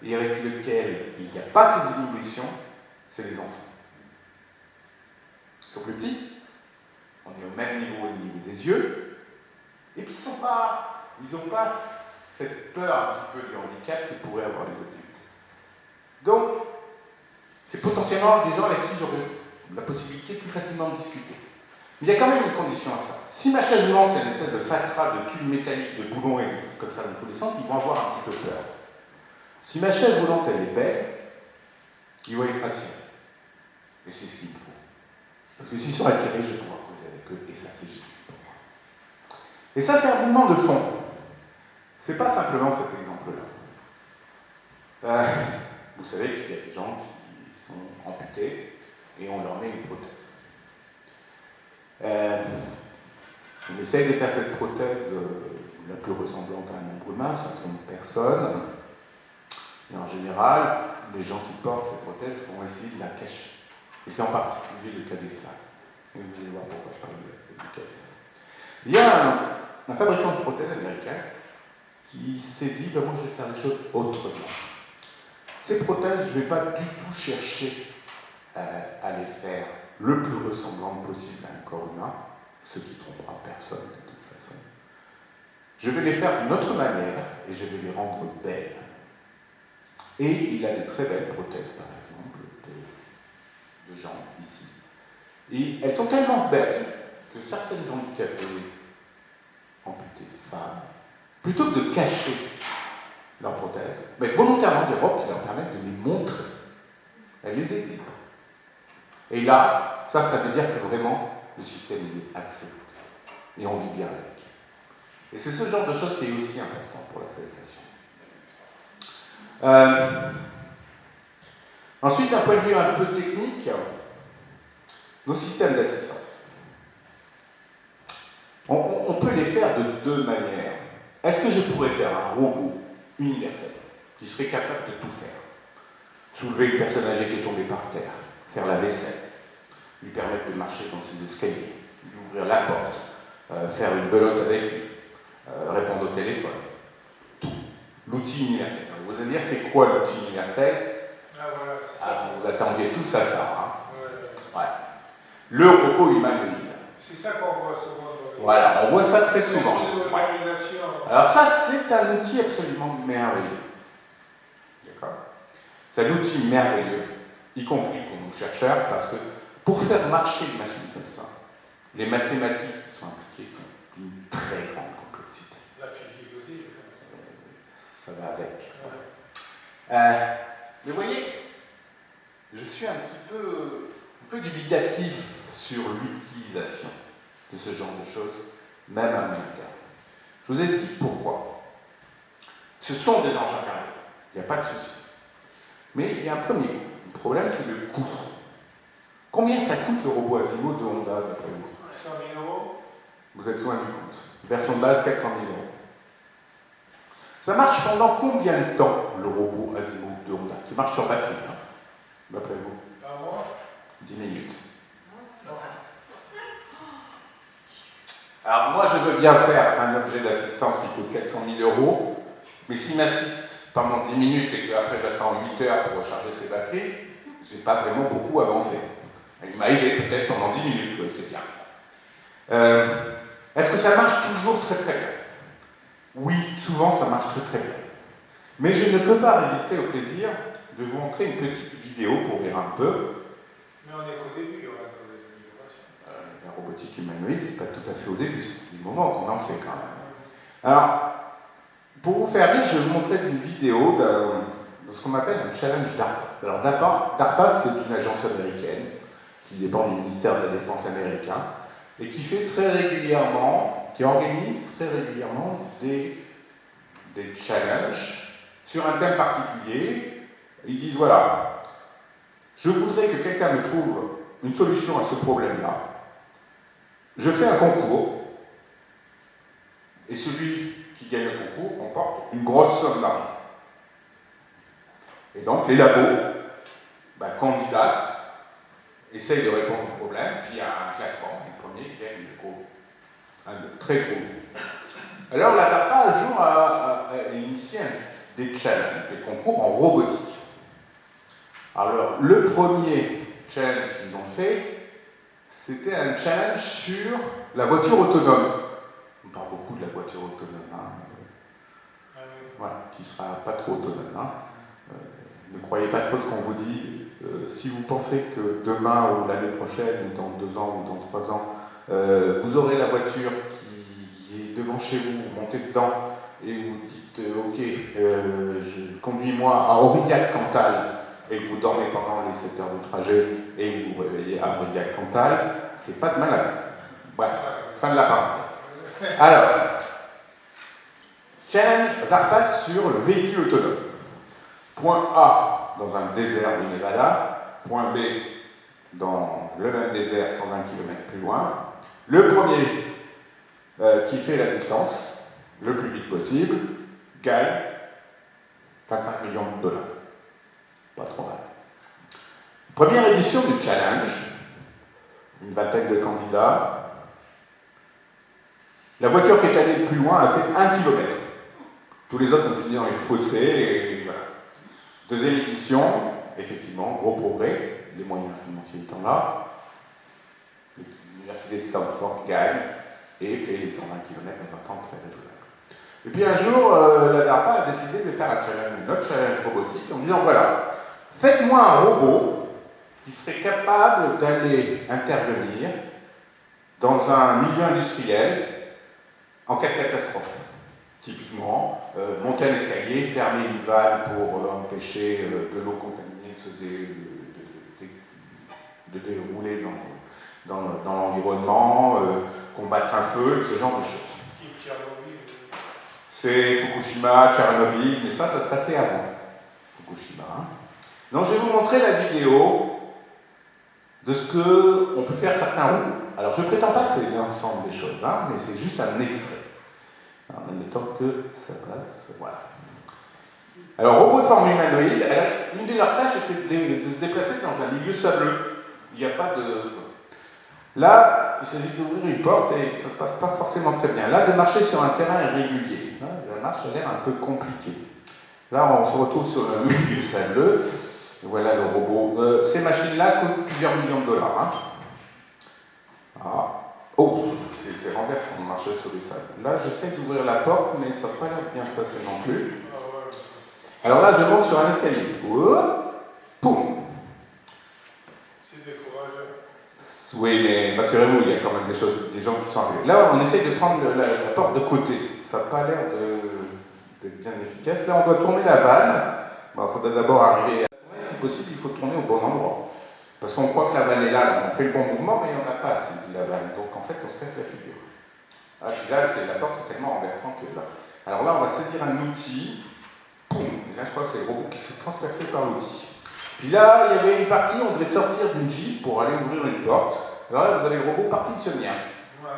et avec lequel il n'y a pas ces inhibitions, c'est les enfants. Ils sont plus petits, on est au même niveau des yeux, et puis ils n'ont pas cette peur un petit peu du handicap que pourraient avoir les adultes. Donc, c'est potentiellement des gens avec qui j'aurais la possibilité plus facilement de discuter. Mais il y a quand même une condition à ça. Si ma chaise roulante c'est une espèce de fatras de tubes métalliques, de boulons et comme ça dans tous les sens, ils vont avoir un petit peu peur. Si ma chaise roulante elle est belle, ils vont être attirés. Et c'est ce qu'il me faut. Parce que s'ils sont attirés, je vais pouvoir causer avec eux, et ça c'est juste pour moi. Et ça c'est un mouvement de fond. C'est pas simplement cet exemple-là. Vous savez qu'il y a des gens qui sont amputés et on leur met une prothèse. On essaye de faire cette prothèse la plus ressemblante à un membre humain, ça trompe personne. Et en général, les gens qui portent cette prothèse vont essayer de la cacher. Et c'est en particulier le cas des femmes. Et vous allez voir pourquoi je parle du cas des femmes. Il y a un fabricant de prothèses américain qui s'est dit, moi je vais faire les choses autrement. Ces prothèses, je ne vais pas du tout chercher à les faire le plus ressemblant possible à un corps humain, ce qui ne trompera personne de toute façon. Je vais les faire d'une autre manière et je vais les rendre belles. Et il a de très belles prothèses, par exemple, de gens ici. Et elles sont tellement belles que certaines handicapées, amputées femmes, plutôt que de cacher leurs prothèses, mettent volontairement des robes qui leur permettent de les montrer. Elles les exhibent. Et là, ça veut dire que vraiment, le système est accepté. Et on vit bien avec. Et c'est ce genre de choses qui est aussi important pour l'acceptation. Ensuite, d'un point de vue un peu technique, nos systèmes d'assistance. On peut les faire de deux manières. Est-ce que je pourrais faire un robot universel qui serait capable de tout faire? Soulever le personne âgée qui est tombé par terre, faire la vaisselle, lui permettre de marcher dans ses escaliers, lui ouvrir la porte, faire une belote avec lui, répondre au téléphone. Tout. L'outil universel. Vous allez dire, c'est quoi l'outil universel? Voilà, c'est ça. Vous attendiez tous à ça. Ouais. Ouais. Le robot humanoïde. C'est ça qu'on voit souvent dans les... Voilà, on voit ça très souvent. Ouais. Alors ça, c'est un outil absolument merveilleux. D'accord? C'est un outil merveilleux, y compris pour nos chercheurs, parce que pour faire marcher une machine comme ça, les mathématiques qui sont impliquées sont d'une très grande complexité. La physique aussi. Ça va avec. Ouais. Mais vous voyez, je suis un peu dubitatif sur l'utilisation de ce genre de choses, même à moyen terme. Je vous explique pourquoi. Ce sont des engins carrières, il n'y a pas de souci. Mais il y a un premier problème, c'est le coût. Combien ça coûte le robot Asimo de Honda, d'après vous? 100 000 euros. Vous êtes loin du compte. Version de base, 400 000 euros. Ça marche pendant combien de temps, le robot Asimo de Honda, qui marche sur batterie, hein, d'après vous? Un mois. 10 minutes. Alors moi, je veux bien faire un objet d'assistance qui coûte 400 000 euros, mais s'il m'assiste pendant 10 minutes et qu'après j'attends 8 heures pour recharger ses batteries, j'ai pas vraiment beaucoup avancé. Il m'a aidé peut-être pendant 10 minutes, oui, c'est bien. Est-ce que ça marche toujours très très bien? Oui, souvent ça marche très très bien. Mais je ne peux pas résister au plaisir de vous montrer une petite vidéo pour rire un peu. Mais on est qu'au début, on a des améliorations. La robotique humanoïde, c'est pas tout à fait au début, c'est du moment qu'on en fait quand même. Alors, pour vous faire rire, je vais vous montrer une vidéo de ce qu'on appelle un challenge DARPA. Alors DARPA, c'est une agence américaine qui dépend du ministère de la Défense américain et qui fait très régulièrement, qui organise très régulièrement des challenges sur un thème particulier. Ils disent voilà, je voudrais que quelqu'un me trouve une solution à ce problème-là. Je fais un concours et celui qui gagne le concours remporte une grosse somme d'argent. Et donc les labos candidatent, essayent de répondre au problème, puis il y a un classement, le premier qui gagne un très gros. Alors la DARPA un jour a initié des challenges, des concours en robotique. Alors le premier challenge qu'ils ont fait, c'était un challenge sur la voiture autonome. On parle beaucoup de la voiture autonome, voilà, qui ne sera pas trop autonome. Ne croyez pas trop ce qu'on vous dit. Si vous pensez que demain ou l'année prochaine, ou dans 2 ans ou dans 3 ans, vous aurez la voiture qui est devant chez vous, vous montez dedans et vous dites ok, conduis-moi à Aurillac-Cantal et que vous dormez pendant les 7 heures de trajet et vous vous réveillez à Aurillac-Cantal, c'est pas de malade. Bref, fin de la parenthèse. Alors, challenge DARPA sur le véhicule autonome. Point A, dans un désert du Nevada. Point B, dans le même désert, 120 km plus loin. Le premier qui fait la distance le plus vite possible gagne 25 millions de dollars. Pas trop mal. Première édition du challenge, une vingtaine de candidats. La voiture qui est allée le plus loin a fait 1 km. Tous les autres ont fini dans les fossés et voilà. Deuxième édition, effectivement, gros progrès, les moyens financiers étant là. L'université de Stanford gagne et fait les 120 km dans un temps très raisonnable. Et puis un jour, la DARPA a décidé de faire un autre challenge robotique en disant voilà, faites-moi un robot qui serait capable d'aller intervenir dans un milieu industriel en cas de catastrophe. Typiquement, monter un escalier, fermer une vanne pour empêcher de l'eau contaminée de dérouler dans l'environnement, combattre un feu, ce genre de choses. C'est Fukushima, Tchernobyl, mais ça se passait avant Fukushima. Donc je vais vous montrer la vidéo de ce qu'on peut faire certains robots. Alors je ne prétends pas que c'est l'ensemble des choses, mais c'est juste un extrait. En même temps que ça passe, voilà. Alors, robot de forme humanoïde, une de leurs tâches était de se déplacer dans un milieu sableux. Il n'y a pas de... Là, il s'agit d'ouvrir une porte et ça ne se passe pas forcément très bien. Là, de marcher sur un terrain irrégulier. La marche a l'air un peu compliquée. Là, on se retrouve sur un milieu sableux. Et voilà le robot. Ces machines-là coûtent plusieurs millions de dollars. Oh, c'est renversant de marcher sur les sables. Là, j'essaie d'ouvrir la porte, mais ça n'a pas l'air de bien se passer non plus. Alors là, je monte sur un escalier. Poum. C'est décourageant. Oui, mais rassurez-vous, il y a quand même des gens qui sont arrivés. Là, on essaie de prendre la porte de côté. Ça n'a pas l'air d'être bien efficace. Là, on doit tourner la vanne. il faudrait d'abord arriver à tourner. Si possible, il faut tourner au bon endroit. Parce qu'on croit que la vanne est là, on fait le bon mouvement, mais il n'y en a pas assez de la vanne. Donc en fait, on se casse la figure. Ah, puis là, la porte, c'est tellement renversant que là. Alors là, on va saisir un outil. Boum. Et là, je crois que c'est le robot qui s'est transpercé par l'outil. Puis là, il y avait une partie, on devait sortir d'une Jeep pour aller ouvrir une porte. Alors là, vous avez le robot parkinsonien. Ouais.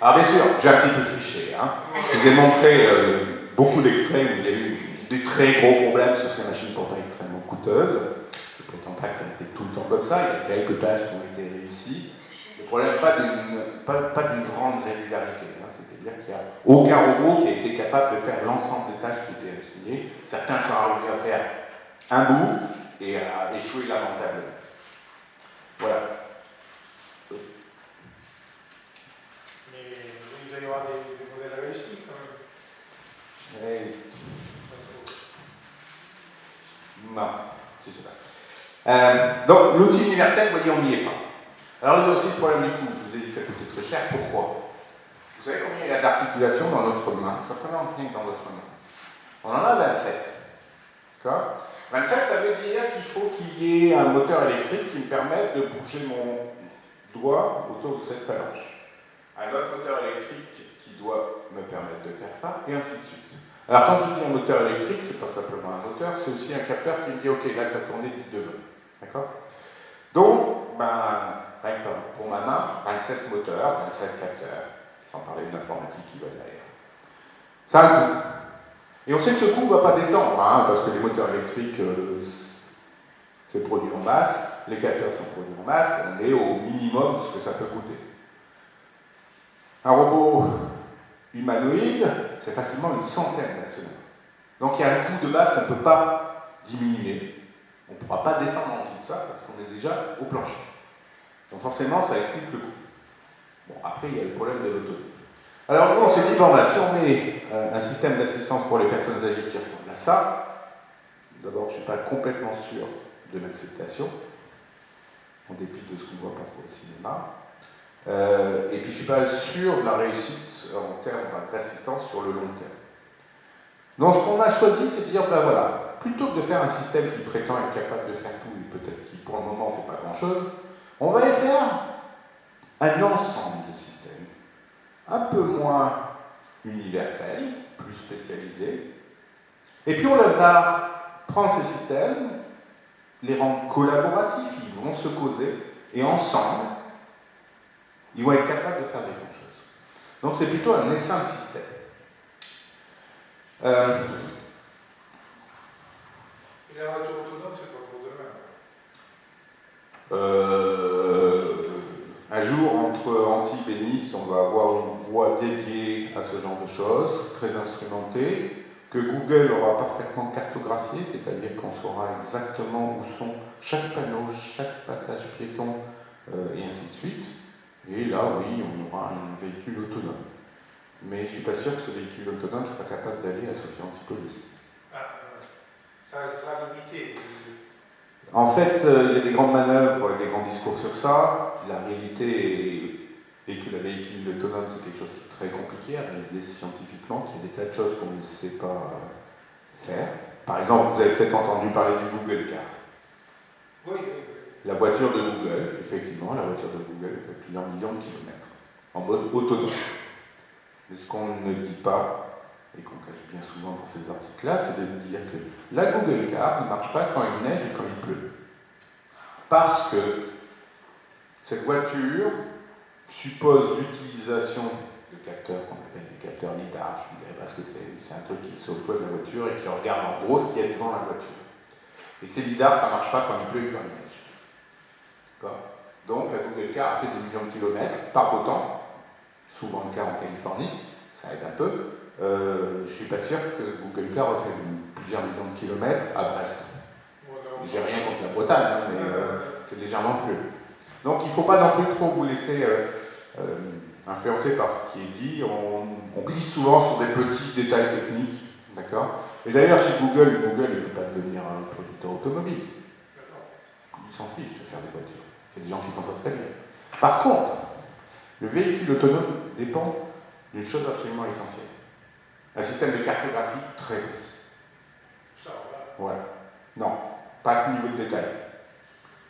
Alors bien sûr, j'ai un petit peu triché. Je vous ai montré beaucoup d'extraits où il y a eu des très gros problèmes sur ces machines pourtant extrêmement coûteuses. Je ne prétends pas que ça a été tout le temps comme ça, il y a quelques tâches qui ont été réussies. Le problème, pas d'une grande régularité. C'est-à-dire qu'il n'y a aucun robot qui a été capable de faire l'ensemble des tâches qui étaient assignées. Certains sont arrivés à faire un bout et à échouer lamentablement. Voilà. Mais il va y avoir des modèles réussis quand même. Et... Non, je ne sais pas. Donc, l'outil universel, vous voyez, on n'y est pas. Alors, il y a aussi le problème du coût. Je vous ai dit que ça coûtait très cher. Pourquoi? Vous savez combien il y a d'articulations dans notre main? Simplement rien que dans votre main. On en a 27. D'accord? 27, ça veut dire qu'il faut qu'il y ait un moteur électrique qui me permette de bouger mon doigt autour de cette phalange. Un autre moteur électrique qui doit me permettre de faire ça, et ainsi de suite. Alors quand je dis un moteur électrique, c'est pas simplement un moteur, c'est aussi un capteur qui me dit ok, là tu as tourné du devant. D'accord? Donc, rien que pour ma main, 27 moteurs, 27 capteurs, sans parler de l'informatique qui va derrière. Ça a un coût. Et on sait que ce coût ne va pas descendre, parce que les moteurs électriques, c'est produit en masse, les capteurs sont produits en masse, on est au minimum de ce que ça peut coûter. Un robot humanoïde, c'est facilement une centaine d'actionnaires. Donc il y a un coût de base qu'on ne peut pas diminuer. On ne pourra pas descendre en dessous de ça parce qu'on est déjà au plancher. Donc forcément, ça explique le coût. Bon, après, il y a le problème de l'autonomie. Alors nous, on s'est dit, si on met un système d'assistance pour les personnes âgées qui ressemble à ça, d'abord, je ne suis pas complètement sûr de l'acceptation, en dépit de ce qu'on voit parfois au cinéma. Et puis je ne suis pas sûr de la réussite en termes d'assistance sur le long terme. Donc ce qu'on a choisi, c'est de dire, plutôt que de faire un système qui prétend être capable de faire tout, et peut-être qui pour le moment ne fait pas grand-chose, on va y faire un ensemble de systèmes, un peu moins universels, plus spécialisés, et puis on va prendre ces systèmes, les rendre collaboratifs, ils vont se causer, et ensemble, ils vont être capables de faire des grandes choses. Donc c'est plutôt un essaim de système. Et la voiture autonome, c'est pas pour demain. Un jour, entre Antibes et Nice, on va avoir une voie dédiée à ce genre de choses, très instrumentée, que Google aura parfaitement cartographiée, c'est-à-dire qu'on saura exactement où sont chaque panneau, chaque passage piéton, et ainsi de suite. Et là, oui, on aura un véhicule autonome. Mais je ne suis pas sûr que ce véhicule autonome sera capable d'aller à Sophia Antipolis. Ça restera limité. En fait, il y a des grandes manœuvres, des grands discours sur ça. La réalité est que le véhicule autonome, c'est quelque chose de très compliqué à réaliser scientifiquement, qu'il y a des tas de choses qu'on ne sait pas faire. Par exemple, vous avez peut-être entendu parler du Google Car. Oui. La voiture de Google, effectivement, la voiture de Google fait plusieurs millions de kilomètres, en mode autonome. Mais ce qu'on ne dit pas, et qu'on cache bien souvent dans ces articles-là, c'est de dire que la Google Car ne marche pas quand il neige et quand il pleut. Parce que cette voiture suppose l'utilisation de capteurs qu'on appelle des capteurs lidar. Je ne dirais pas ce que c'est un truc qui est sur le toit de la voiture et qui regarde en gros ce qu'il y a devant la voiture. Et ces lidars, ça ne marche pas quand il pleut et quand il neige. Donc la Google Car a fait des millions de kilomètres par beau temps, souvent le cas en Californie, ça aide un peu. Je ne suis pas sûr que Google Car a fait plusieurs millions de kilomètres à Brest. J'ai rien contre la Bretagne, mais c'est légèrement plus. Donc il ne faut pas non plus trop vous laisser influencer par ce qui est dit. On glisse souvent sur des petits détails techniques, d'accord? Et d'ailleurs, chez Google ne peut pas devenir un producteur automobile. Il s'en fiche de faire des voitures. Il y a des gens qui font ça très bien. Par contre, le véhicule autonome dépend d'une chose absolument essentielle. Un système de cartographie très précis. Ça, Voilà. Non, pas à ce niveau de détail.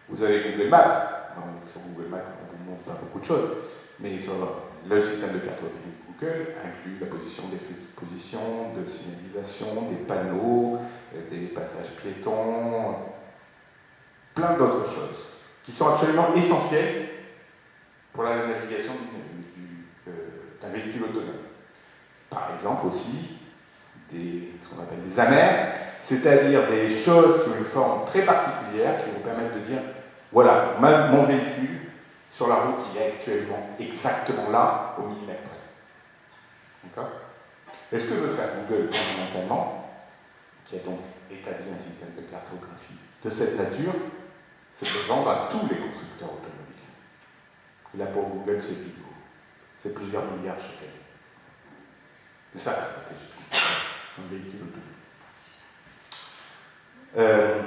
Vous avez Google Maps. Donc, sur Google Maps, on ne vous montre pas beaucoup de choses, mais sur le système de cartographie de Google inclut la position des flux de position, de signalisation, des panneaux, des passages piétons, plein d'autres choses qui sont absolument essentielles pour la navigation d'un véhicule autonome. Par exemple aussi, ce qu'on appelle des amers, c'est-à-dire des choses qui ont une forme très particulière qui vous permettent de dire voilà, mon véhicule sur la route, il est actuellement exactement là, au millimètre près. D'accord? Et ce que veut faire Google fondamentalement, qui a donc établi un système de cartographie de cette nature, c'est de vendre à tous les constructeurs automobiles. Là, pour Google, c'est Pico. C'est plusieurs milliards chaque année. C'est ça la stratégie. C'est un véhicule autonome.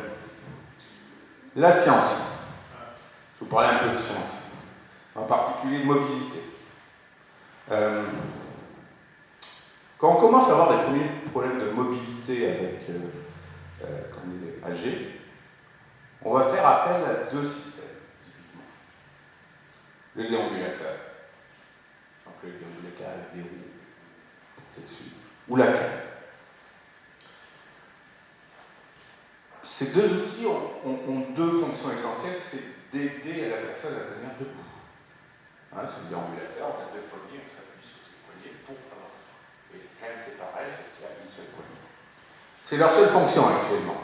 La science. Je vous parlais un peu de science, en particulier de mobilité. Quand on commence à avoir des premiers problèmes de mobilité avec quand on est âgé, on va faire appel à deux systèmes, typiquement. Le déambulateur, donc le déambulateur avec des roues dessus, ou la canne. Ces deux outils ont deux fonctions essentielles, c'est d'aider la personne à tenir debout. Hein, sur le déambulateur, on a deux poignées, on s'appuie sur ces poignées pour avancer. Et la canne, c'est pareil, c'est une seule poignée. C'est leur seule fonction actuellement.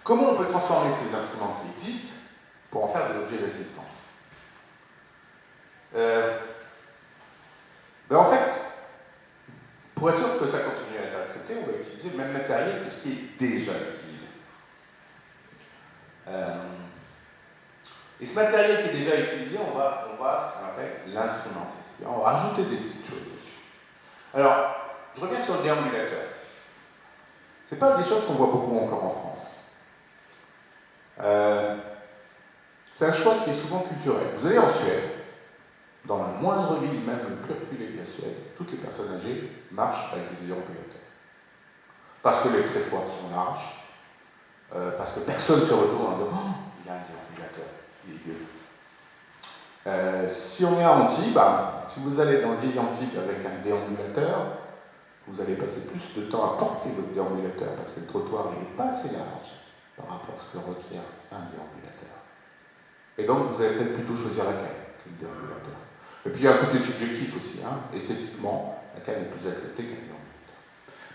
Comment on peut transformer ces instruments qui existent pour en faire des objets d'assistance? En fait, pour être sûr que ça continue à être accepté, on va utiliser le même matériel que ce qui est déjà utilisé. Et ce matériel qui est déjà utilisé, on va ce qu'on appelle l'instrumenter. C'est-à-dire, on va rajouter des petites choses dessus. Alors, je reviens sur le déambulateur. Ce n'est pas des choses qu'on voit beaucoup encore en France. C'est un choix qui est souvent culturel. Vous allez en Suède, dans la moindre ville, même le plus reculée de la Suède, toutes les personnes âgées marchent avec des déambulateurs. Parce que les trottoirs sont larges, parce que personne ne se retourne en disant oh, il y a un déambulateur, il est vieux. Si on est à Antibes, si vous allez dans le vieil Antibes avec un déambulateur, vous allez passer plus de temps à porter votre déambulateur parce que le trottoir n'est pas assez large par rapport à ce que requiert un déambulateur. Et donc, vous allez peut-être plutôt choisir la canne que le déambulateur. Et puis, il y a un côté subjectif aussi. Esthétiquement, la canne est plus acceptée qu'un déambulateur.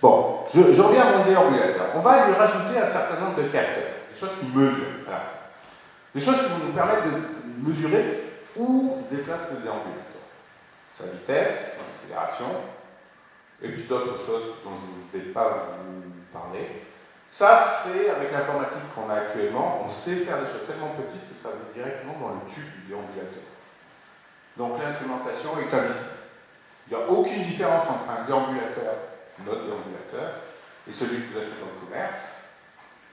Bon, je reviens à mon déambulateur. On va lui rajouter un certain nombre de capteurs, des choses qui mesurent. Voilà. Des choses qui vont nous permettre de mesurer où se déplace le déambulateur. Sa vitesse, son accélération, et puis d'autres choses dont je ne vais pas vous parler. Ça, c'est avec l'informatique qu'on a actuellement, on sait faire des choses tellement petites que ça va directement dans le tube du déambulateur. Donc l'instrumentation est invisible. Il n'y a aucune différence entre un déambulateur, notre déambulateur, et celui que vous achetez dans le commerce.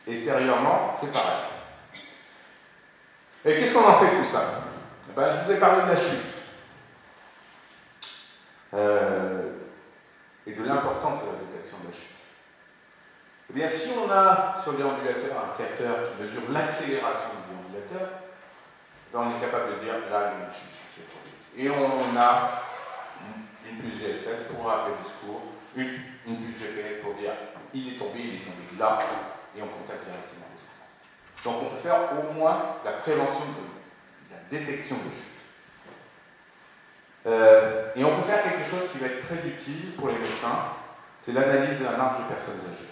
Extérieurement, c'est pareil. Et qu'est-ce qu'on en fait tout ça? Je vous ai parlé de la chute. Et de l'importance de la détection de la chute. Eh bien, si on a sur le déambulateur un capteur qui mesure l'accélération du déambulateur, on est capable de dire là, il y a une chute qui s'est produite. Et on a une puce GSM pour rappeler le secours, une puce GPS pour dire il est tombé là, et on contacte directement le secours. Donc on peut faire au moins la prévention de la détection de chute. Et on peut faire quelque chose qui va être très utile pour les médecins, c'est l'analyse de la marche des personnes âgées.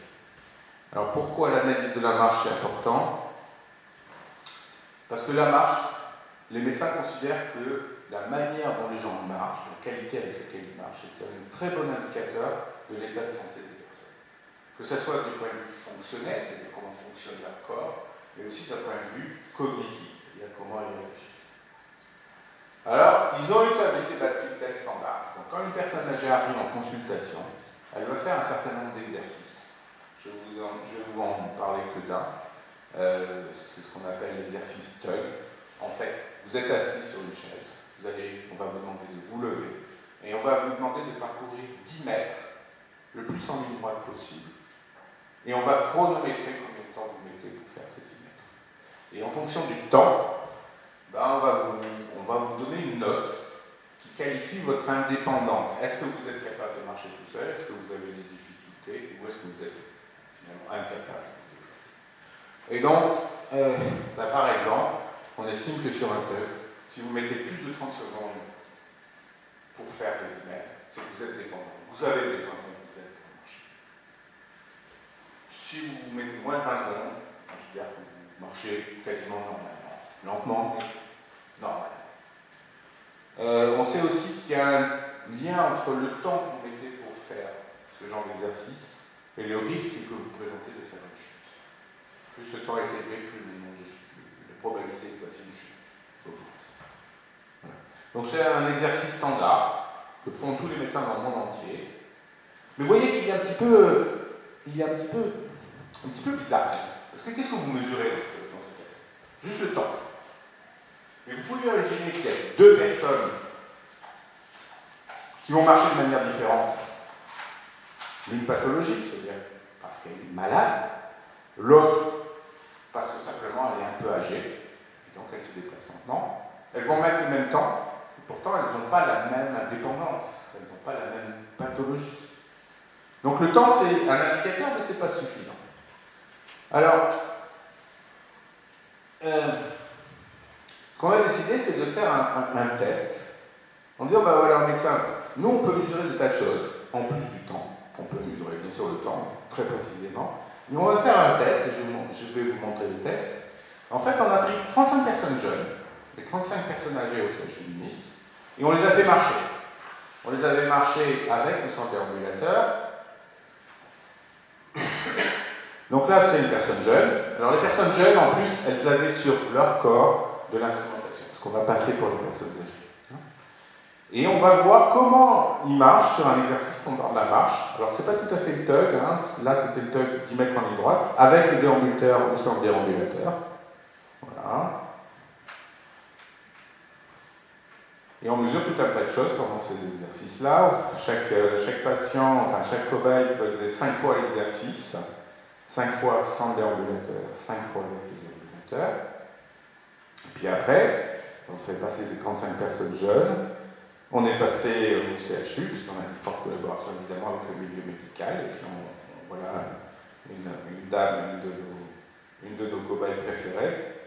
Alors pourquoi l'analyse de la marche est important? Parce que la marche, les médecins considèrent que la manière dont les gens marchent, la qualité avec laquelle ils marchent, est un très bon indicateur de l'état de santé des personnes. Que ce soit du point de vue fonctionnel, c'est-à-dire comment fonctionne leur corps, mais aussi d'un point de vue cognitif, c'est-à-dire comment ils réfléchissent. Alors, ils ont établi des batteries de tests standards. Donc, quand une personne âgée arrive en consultation, elle va faire un certain nombre d'exercices. Je vais vous en parler que d'un. C'est ce qu'on appelle l'exercice TUG. En fait, vous êtes assis sur une chaise, on va vous demander de vous lever, et on va vous demander de parcourir 10 mètres le plus en ligne droite possible. Et on va chronométrer combien de temps vous mettez pour faire ces 10 mètres. Et en fonction du temps, ben on va vous donner une note qui qualifie votre indépendance. Est-ce que vous êtes capable de marcher tout seul? Est-ce que vous avez des difficultés? Ou est-ce que vous êtes finalement incapable de vous déplacer? Et donc, par exemple, on estime que sur un tug, si vous mettez plus de 30 secondes pour faire les 10 mètres, c'est que vous êtes dépendant. Vous avez besoin de vous aide pour marcher. Si vous mettez moins de 20 secondes, on considère que vous marchez quasiment normalement. Lentement, mais normalement. On sait aussi qu'il y a un lien entre le temps que vous mettez pour faire ce genre d'exercice et le risque que vous présentez de faire une chute. Plus ce temps est élevé, plus le nombre de chutes, la probabilité de passer une chute augmente. Voilà. Donc c'est un exercice standard que font tous les médecins dans le monde entier. Mais vous voyez qu'il est un petit peu bizarre. Parce que qu'est-ce que vous mesurez dans ce test? Juste le temps. Mais vous pouvez imaginer qu'il y a deux personnes qui vont marcher de manière différente. L'une pathologique, c'est-à-dire parce qu'elle est malade, l'autre parce que simplement elle est un peu âgée, et donc elle se déplace lentement. Elles vont mettre le même temps, et pourtant elles n'ont pas la même indépendance, elles n'ont pas la même pathologie. Donc le temps c'est un indicateur, mais ce n'est pas suffisant. Alors, ce qu'on a décidé, c'est de faire un test en disant, ben voilà, médecin, nous on peut mesurer des tas de choses, en plus du temps. On peut mesurer bien sûr le temps, très précisément. Mais on va faire un test, et je vais vous montrer le test. En fait, on a pris 35 personnes jeunes, et 35 personnes âgées au CHU de Nice, et on les a fait marcher. On les avait marché avec ou sans déambulateur. Donc là, c'est une personne jeune. Alors les personnes jeunes, en plus, elles avaient sur leur corps de l'instrumentation, ce qu'on ne va pas faire pour les personnes âgées. Et on va voir comment ils marchent sur un exercice standard de la marche. Alors c'est pas tout à fait le tug, hein. Là c'était le tug 10 mètres en ligne droite, avec le déambulateur ou sans le déambulateur. Voilà. Et on mesure tout un tas de choses pendant ces exercices-là. Chaque patient, enfin chaque cobaye faisait 5 fois l'exercice. 5 fois sans le déambulateur, 5 fois avec le déambulateur. Et puis après, on fait passer ces 35 personnes jeunes. On est passé au CHU, puisqu'on a une forte collaboration évidemment avec le milieu médical. Et puis voilà une dame, une de nos cobayes préférées.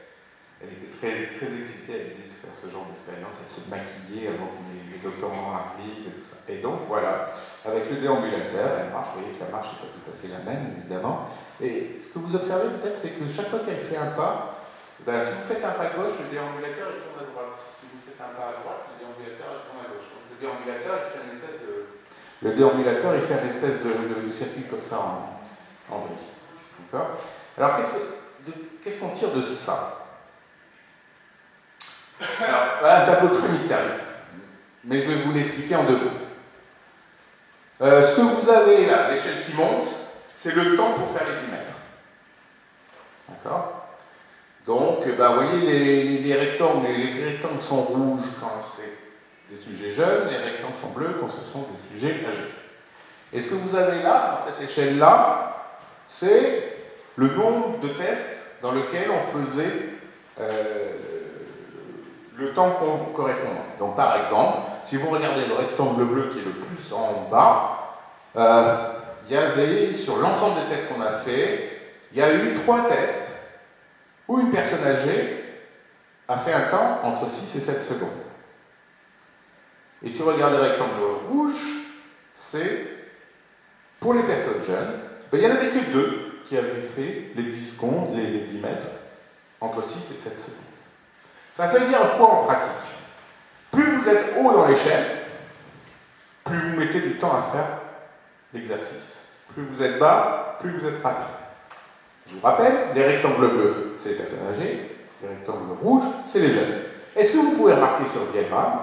Elle était très excitée à l'idée de faire ce genre d'expérience. Elle se maquillait avant que les doctorants arrivent et tout ça. Et donc voilà, avec le déambulateur, elle marche. Vous voyez que la marche n'est pas tout à fait la même, évidemment. Et ce que vous observez peut-être, c'est que chaque fois qu'elle fait un pas, ben, si vous faites un pas à gauche, le déambulateur il tourne à droite. Si vous faites un pas à droite, le déambulateur il tourne à gauche. Donc le déambulateur il fait une espèce de circuit comme ça en V. D'accord? Alors qu'est-ce qu'on tire de ça? Alors, voilà un tableau très mystérieux. Mais je vais vous l'expliquer en deux mots. Ce que vous avez là, l'échelle qui monte, c'est le temps pour faire les 10 mètres. D'accord? Donc, vous voyez, les rectangles sont rouges quand c'est des sujets jeunes, les rectangles sont bleus quand ce sont des sujets âgés. Et ce que vous avez là, dans cette échelle-là, c'est le nombre de tests dans lesquels on faisait le temps correspondant. Donc, par exemple, si vous regardez le rectangle bleu qui est le plus en bas, il y avait, sur l'ensemble des tests qu'on a fait, il y a eu 3 tests où une personne âgée a fait un temps entre 6 et 7 secondes. Et si vous regardez le rectangle rouge, c'est pour les personnes jeunes, il n'y en avait que 2 qui avaient fait les 10 secondes, les 10 mètres, entre 6 et 7 secondes. Ça veut dire quoi en pratique? Plus vous êtes haut dans l'échelle, plus vous mettez du temps à faire l'exercice. Plus vous êtes bas, plus vous êtes rapide. Je vous rappelle, les rectangles bleus, c'est les personnes âgées, les rectangles rouges, c'est les jeunes. Est-ce que vous pouvez remarquer sur le diagramme,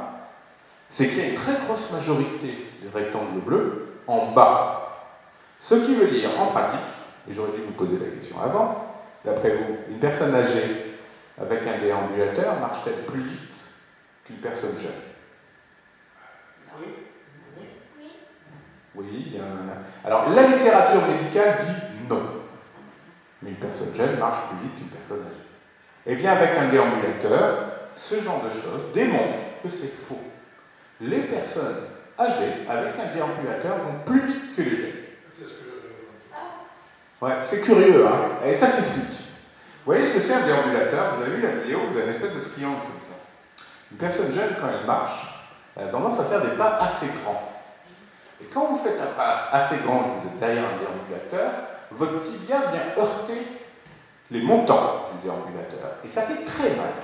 c'est qu'il y a une très grosse majorité des rectangles bleus en bas. Ce qui veut dire, en pratique, et j'aurais dû vous poser la question avant, d'après vous, une personne âgée avec un déambulateur marche-t-elle plus vite qu'une personne jeune? Oui. Oui, il y en a. Alors, la littérature médicale dit non. Mais une personne jeune marche plus vite qu'une personne âgée. Eh bien, avec un déambulateur, ce genre de choses démontre que c'est faux. Les personnes âgées avec un déambulateur vont plus vite que les jeunes. C'est ce que Ouais, c'est curieux, hein. Et ça s'explique. Vous voyez ce que c'est un déambulateur? Vous avez vu la vidéo, vous avez une espèce de triangle comme ça. Une personne jeune, quand elle marche, elle a tendance à faire des pas assez grands. Et quand vous faites un pas assez grand et que vous êtes derrière un déambulateur, votre tibia vient heurter les montants du déambulateur. Et ça fait très mal.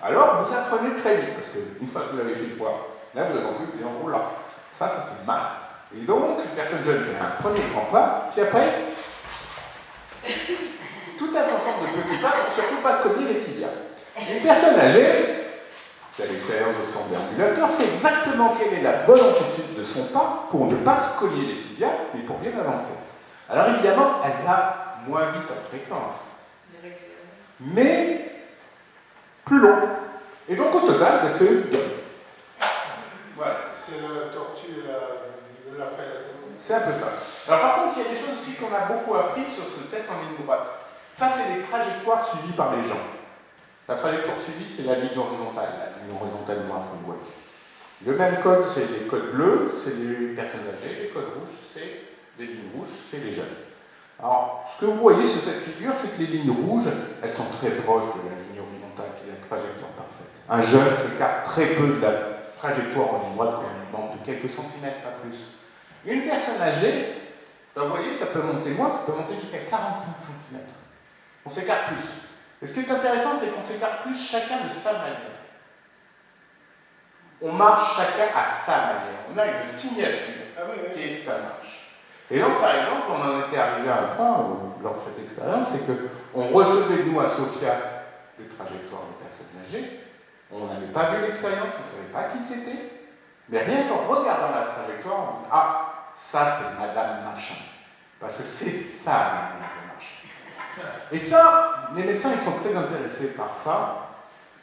Alors, vous apprenez très vite, parce qu'une fois que vous l'avez fait une fois, là, vous avez compris que vous êtes en roulant. Ça fait mal. Et donc, une personne jeune fait un premier grand pas, puis après, tout un ensemble de petits pas pour surtout pas se cogner les tibias. Une personne âgée, qui a l'expérience de son déambulateur, sait exactement quelle est la bonne amplitude de son pas pour ne pas se cogner les tibias, mais pour bien avancer. Alors évidemment, elle va moins vite en fréquence, mais plus long. Et donc au total, c'est une gamme. Voilà. c'est la tortue de l'après la saison. C'est un peu ça. Alors par contre, il y a des choses aussi qu'on a beaucoup appris sur ce test en ligne droite. Ça, c'est les trajectoires suivies par les gens. La trajectoire suivie, c'est la ligne horizontale droite qu'on voit. Le même code, c'est les codes bleus, c'est les personnes âgées. Les codes rouges, c'est les lignes rouges, c'est les jeunes. Alors, ce que vous voyez sur cette figure, c'est que les lignes rouges, elles sont très proches de la ligne horizontale, qui est la trajectoire parfaite. Un jeune s'écarte très peu de la trajectoire en ligne droite, quand il manque de quelques centimètres, pas plus. Une personne âgée, ben, vous voyez, ça peut monter moins, ça peut monter jusqu'à 45 cm. On s'écarte plus. Et ce qui est intéressant, c'est qu'on s'écarte plus chacun de sa manière. On marche chacun à sa manière. On a une signature qui est sa marche. Et donc, par exemple, on en était arrivé à un point, lors de cette expérience, c'est qu'on recevait, nous, à Sofia, des trajectoires de personnes âgées. On n'avait pas vu l'expérience, on ne savait pas qui c'était. Mais rien qu'en regardant la trajectoire, on dit « Ah, ça, c'est Madame Machin. » Parce que c'est sa manière de marcher. Et ça, les médecins, ils sont très intéressés par ça,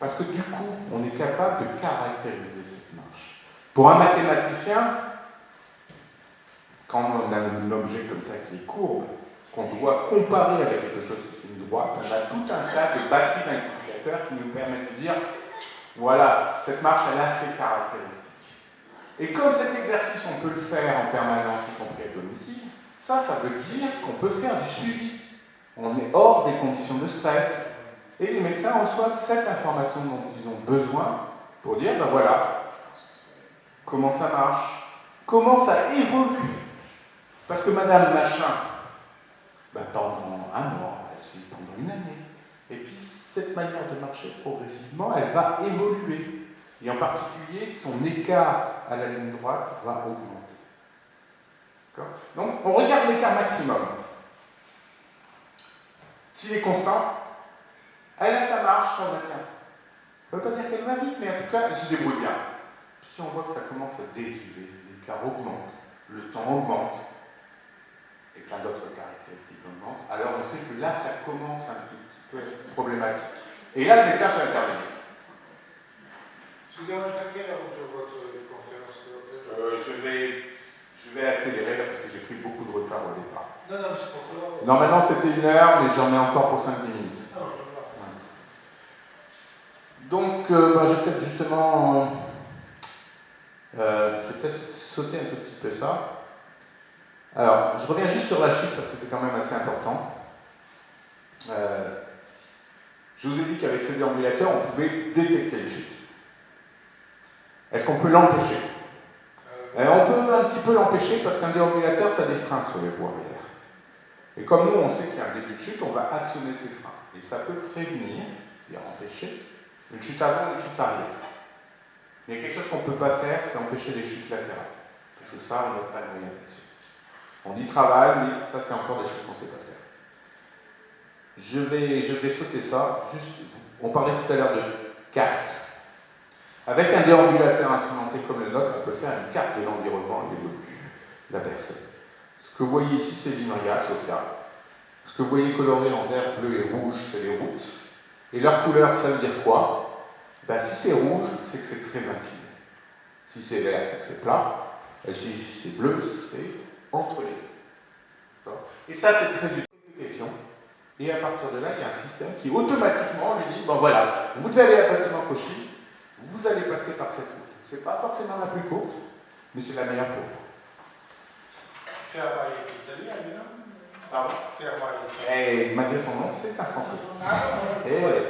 parce que du coup, on est capable de caractériser cette marche. Pour un mathématicien, quand on a un objet comme ça qui est courbe, qu'on doit comparer avec quelque chose qui est une droite, on a tout un tas de batteries d'indicateurs qui nous permettent de dire voilà, cette marche, elle a ses caractéristiques. Et comme cet exercice, on peut le faire en permanence, y compris à domicile, ça veut dire qu'on peut faire du suivi. On est hors des conditions de stress. Et les médecins reçoivent cette information dont ils ont besoin pour dire, ben voilà, comment ça marche, comment ça évolue. Parce que Madame Machin, ben pendant un mois, elle suit pendant une année. Et puis cette manière de marcher progressivement, elle va évoluer. Et en particulier, son écart à la ligne droite va augmenter. D'accord ? Donc on regarde l'écart maximum. S'il est constant, elle a sa marche, ça va bien. Ça ne veut pas dire qu'elle va vite, mais en tout cas, elle se débrouille bien. Si on voit que ça commence à dériver, l'écart augmente, le temps augmente, et plein d'autres caractéristiques augmentent, alors on sait que là, ça commence un tout petit peu à être problématique. Et là, le médecin va intervenir. Excusez-moi, quelle heure je vois sur les conférences Je vais accélérer là parce que j'ai pris beaucoup de retard au départ. Non, mais c'est pour savoir. Normalement, c'était 1 heure, mais j'en ai encore pour 5-10 minutes. Ah, je vois. Donc, je vais peut-être justement je vais peut-être sauter un tout petit peu ça. Alors, je reviens juste sur la chute parce que c'est quand même assez important. Je vous ai dit qu'avec ces déambulateurs, on pouvait détecter une chute. Est-ce qu'on peut l'empêcher? On peut un petit peu l'empêcher parce qu'un déambulateur, ça a des freins sur les voies arrière. Et comme nous, on sait qu'il y a un début de chute, on va actionner ces freins. Et ça peut prévenir, c'est-à-dire empêcher, une chute avant et une chute arrière. Il y a quelque chose qu'on ne peut pas faire, c'est empêcher les chutes latérales. Parce que ça, on n'a pas de moyen là-dessus. On y travaille, mais ça, c'est encore des choses qu'on ne sait pas faire. Je vais sauter ça. Juste, on parlait tout à l'heure de carte. Avec un déambulateur instrumenté comme le nôtre, on peut faire une carte de l'environnement et de la personne. Ce que vous voyez ici, c'est l'INRIA, Sofia. Ce que vous voyez coloré en vert, bleu et rouge, c'est les routes. Et leur couleur, ça veut dire quoi? Ben, si c'est rouge, c'est que c'est très incliné. Si c'est vert, c'est que c'est plat. Et si c'est bleu, c'est entre les deux. Et ça, c'est très utile de question. Et à partir de là, il y a un système qui automatiquement lui dit, bon voilà, vous allez à bâtiment Cauchy, vous allez passer par cette route. C'est pas forcément la plus courte, mais c'est la meilleure pour vous. Fermari est italien, lui, non? Pardon? Fermari. Et malgré son nom, c'est un français. Ah, Et ouais.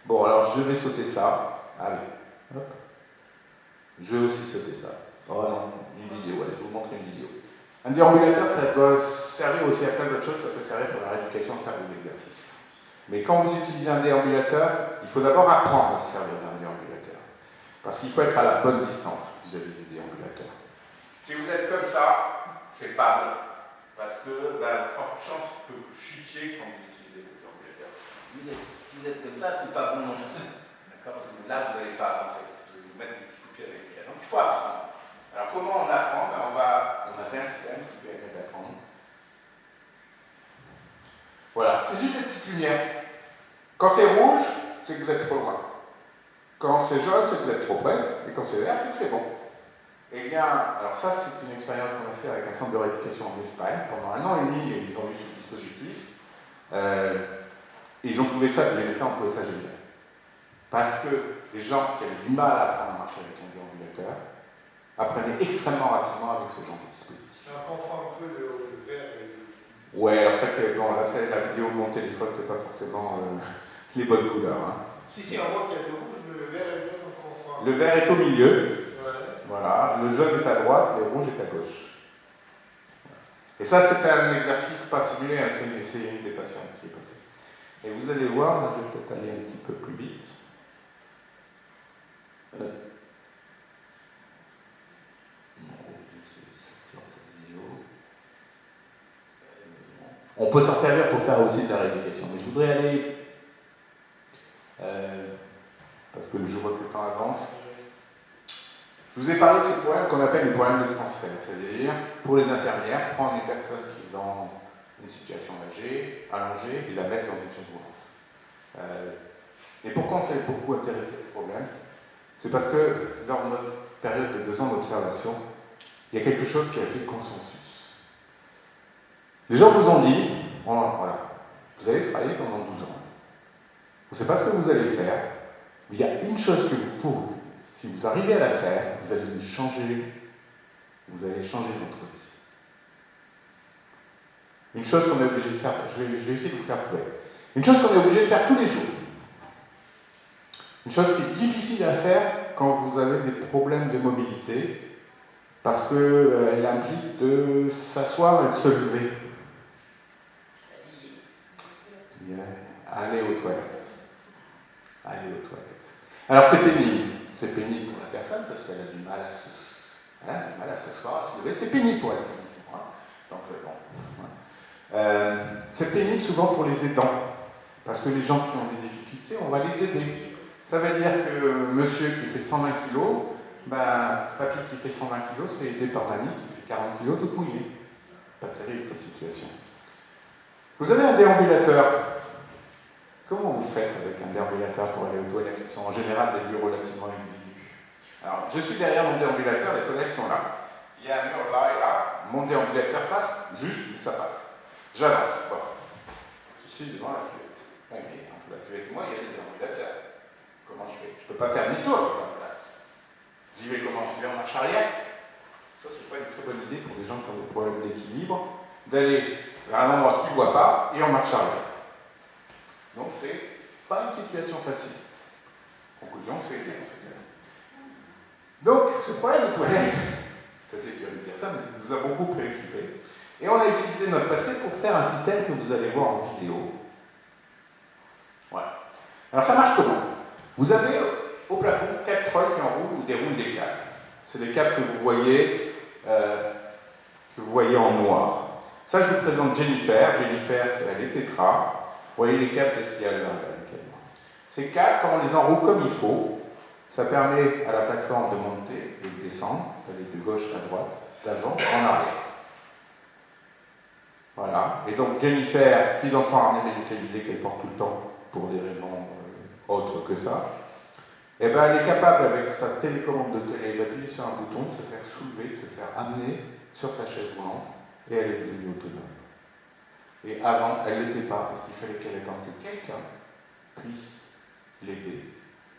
Bon, alors je vais sauter ça. Allez, hop. Je vais aussi sauter ça. Oh non, une vidéo, allez, je vous montre une vidéo. Un déambulateur, ça peut servir aussi à plein d'autres choses, ça peut servir pour la rééducation, faire des exercices. Mais quand vous utilisez un déambulateur, il faut d'abord apprendre à se servir d'un déambulateur. Parce qu'il faut être à la bonne distance vis-à-vis du déambulateur. Si vous êtes comme ça, c'est pas bon. Parce que la forte chance que vous chutiez quand vous utilisez le déambulateur. Si vous êtes comme ça, c'est pas bon non plus. D'accord? Parce que là, vous n'allez pas avancer. Vous allez vous mettre des petits coups de pied avec les pieds. Donc il faut apprendre. Alors comment on apprend? On a fait un système qui permet d'apprendre. Voilà, c'est juste des petites lumières. Quand c'est rouge, c'est que vous êtes trop loin. Quand c'est jaune, c'est que vous êtes trop près. Et quand c'est vert, c'est que c'est bon. Eh bien, alors ça, c'est une expérience qu'on a fait avec un centre de rééducation en Espagne. Pendant 1 an et demi, ils ont eu ce dispositif. Ils ont trouvé ça, les médecins ont trouvé ça génial. Parce que les gens qui avaient du mal à apprendre à marcher avec un déambulateur apprenaient extrêmement rapidement avec ce genre de dispositif. on confond un peu le vert et le... Ouais, alors ça, bon, là, c'est la vidéo de mon téléphone, c'est pas forcément les bonnes couleurs. Hein. Si, on voit qu'il y a du rouge, mais le vert et le jaune, on confond. Le vert est au milieu. Ouais. Voilà, le jaune est à droite, le rouge est à gauche. Et ça, c'est un exercice pas simulé, hein, c'est une des patientes qui est passée. Et vous allez voir, là, je vais peut-être aller un petit peu plus vite. On peut s'en servir pour faire aussi de la rééducation, mais je voudrais aller, parce que je vois que le temps avance. Je vous ai parlé de ce problème qu'on appelle le problème de transfert, c'est-à-dire pour les infirmières, prendre une personne qui est dans une situation âgée, allongée, et la mettre dans une chaise roulante. Et pourquoi on s'est beaucoup intéressé à ce problème? C'est parce que lors de notre période de 2 ans d'observation, il y a quelque chose qui a fait consensus. Les gens vous ont dit, voilà, vous allez travailler pendant 12 ans. On ne sait pas ce que vous allez faire, mais il y a une chose que vous pouvez. Si vous arrivez à la faire, vous allez changer votre vie. Une chose qu'on est obligé de faire, je vais essayer de vous faire trouver. Une chose qu'on est obligé de faire tous les jours. Une chose qui est difficile à faire quand vous avez des problèmes de mobilité, parce qu'elle implique de s'asseoir et de se lever. Aller aux toilettes. Alors c'est pénible. C'est pénible pour la personne parce qu'elle a du mal à s'asseoir, à se lever. C'est pénible pour elle. Donc bon. C'est pénible souvent pour les aidants. Parce que les gens qui ont des difficultés, on va les aider. Ça veut dire que monsieur qui fait 120 kg, papy qui fait 120 kg serait aidé par mamie qui fait 40 kg toute mouillée. Pas terrible comme situation. Vous avez un déambulateur. Comment vous faites avec un déambulateur pour aller aux toilettes? Qui sont en général des lieux relativement exigus. Alors, je suis derrière mon déambulateur, les toilettes sont là. Il y a un mur là et là. Mon déambulateur passe, juste, ça passe. J'avance. Voilà. Je suis devant la cuvette. Oui, mais entre la cuvette et moi, il y a le déambulateur. Comment je fais? Je ne peux pas faire demi-tour, je prends la place. J'y vais comment? Je vais en marche arrière. Ça, c'est pas une très bonne idée pour des gens qui ont des problèmes d'équilibre, d'aller vers un endroit qu'ils ne voient pas et en marche arrière. Donc, c'est pas une situation facile. Conclusion, c'est aider dans ces cas-là. Donc, ce problème de toilette, ça c'est dur de dire ça, mais ça nous a beaucoup préoccupé. Et on a utilisé notre passé pour faire un système que vous allez voir en vidéo. Voilà. Alors, ça marche comment? Vous avez au plafond 4 trolls qui enroulent ou déroulent des câbles. C'est des câbles que vous voyez en noir. Ça, je vous présente Jennifer. Jennifer, elle est tétra. Vous voyez les câbles, c'est ce qu'il y a là. Ces câbles, quand on les enroule comme il faut, ça permet à la plateforme de monter et de descendre, d'aller de gauche à droite, d'avant en arrière. Voilà. Et donc Jennifer, qui dans son harnais médicalisé qu'elle porte tout le temps pour des raisons autres que ça, eh ben, elle est capable avec sa télécommande de télé d'appuyer sur un bouton, de se faire soulever, de se faire amener sur sa chaise roulante, et elle est devenue autonome. Et avant, elle ne l'était pas, parce qu'il fallait qu'elle attende que quelqu'un puisse l'aider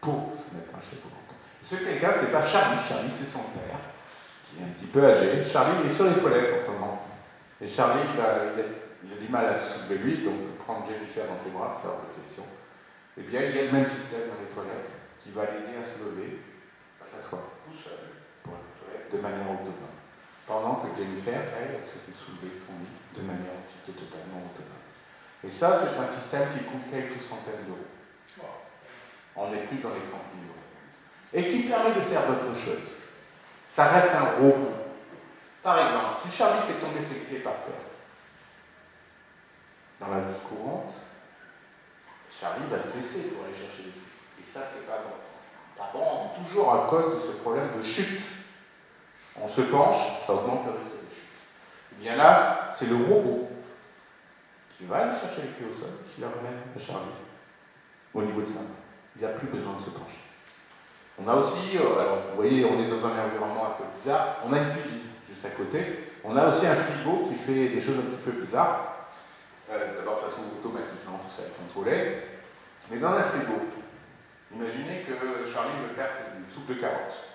pour se mettre un chef au canton. Ce quelqu'un, c'est pas Charlie. Charlie, c'est son père, qui est un petit peu âgé. Charlie est sur les toilettes en ce moment. Et Charlie, il a du mal à se soulever lui, donc prendre Jennifer dans ses bras, c'est hors de question. Eh bien, il y a le même système dans les toilettes qui va l'aider à se lever, à s'asseoir tout seul pour les toilettes de manière autonome. Pendant que Jennifer, elle se fait soulever de son lit de manière totalement autonome. Et ça, c'est un système qui coûte quelques centaines d'euros. On n'est plus dans les 30 000 euros. Et qui permet de faire d'autres choses. Ça reste un robot. Par exemple, si Charlie fait tomber ses clés par terre, dans la vie courante, Charlie va se blesser pour aller chercher les clés. Et ça, c'est pas bon. Pardon, toujours à cause de ce problème de chute. On se penche, ça augmente le risque de chute. Et bien là, c'est le robot qui va aller chercher les clés au sol, qui la ramène à Charlie, au niveau de ça. Il n'y a plus besoin de se pencher. On a aussi, alors vous voyez, on est dans un environnement un peu bizarre, on a une cuisine juste à côté, on a aussi un frigo qui fait des choses un petit peu bizarres. D'abord, ça s'ouvre automatiquement, tout ça est contrôlé. Mais dans un frigo, imaginez que Charlie veut faire une soupe de carottes.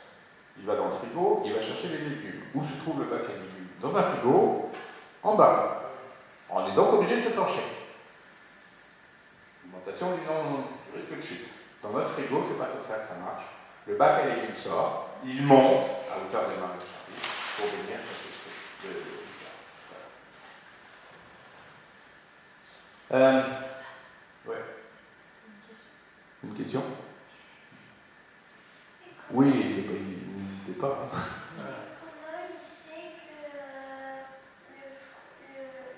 Il va dans le frigo, il va chercher les légumes. Où se trouve le bac à légumes? Dans un frigo, en bas. On est donc obligé de se pencher. L'augmentation du risque de chute. Dans notre frigo, c'est pas comme ça que ça marche. Le bac à légumes sort, il monte à hauteur des mains de Charlie pour venir chercher le ouais. Une question? Oui, n'hésitez pas. Comment il sait que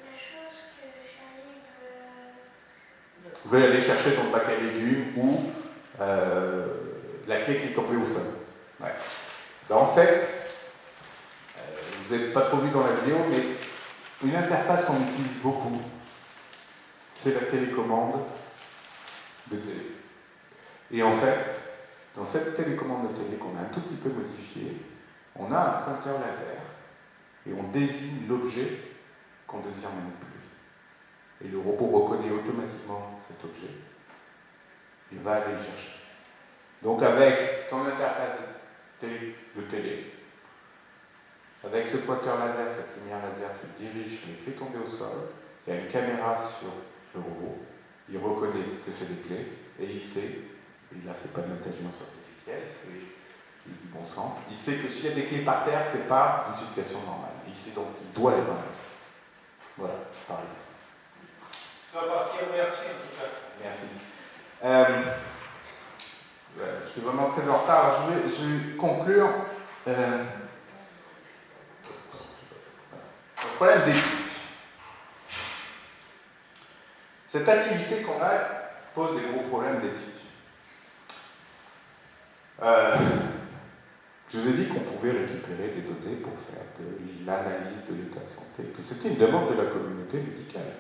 la chose que Charlie veut... Vous pouvez aller chercher dans le bac à légumes ou la clé qui est tombée au sol. Ouais. Ben, en fait, vous n'avez pas trop vu dans la vidéo, mais une interface qu'on utilise beaucoup, c'est la télécommande de télé. Et en fait, dans cette télécommande de télé qu'on a un tout petit peu modifiée, on a un pointeur laser et on désigne l'objet qu'on désire manipuler. Et le robot reconnaît automatiquement cet objet. Il va aller le chercher. Donc avec ton interface de télé, avec ce pointeur laser, cette lumière laser, tu diriges les clés tombées au sol, il y a une caméra sur le robot, il reconnaît que c'est des clés, et il sait, et là c'est pas de l'intelligence artificielle, c'est du bon sens, il sait que s'il y a des clés par terre, c'est pas une situation normale. Il sait donc qu'il doit les ramasser. Voilà, par exemple. On va partir, merci en tout cas. Merci. Je suis vraiment très en retard. Alors, je vais conclure. Le problème d'éthique. Cette activité qu'on a pose des gros problèmes d'éthique. Je vous ai dit qu'on pouvait récupérer des données pour faire de l'analyse de l'état de santé, que c'était une demande de la communauté médicale.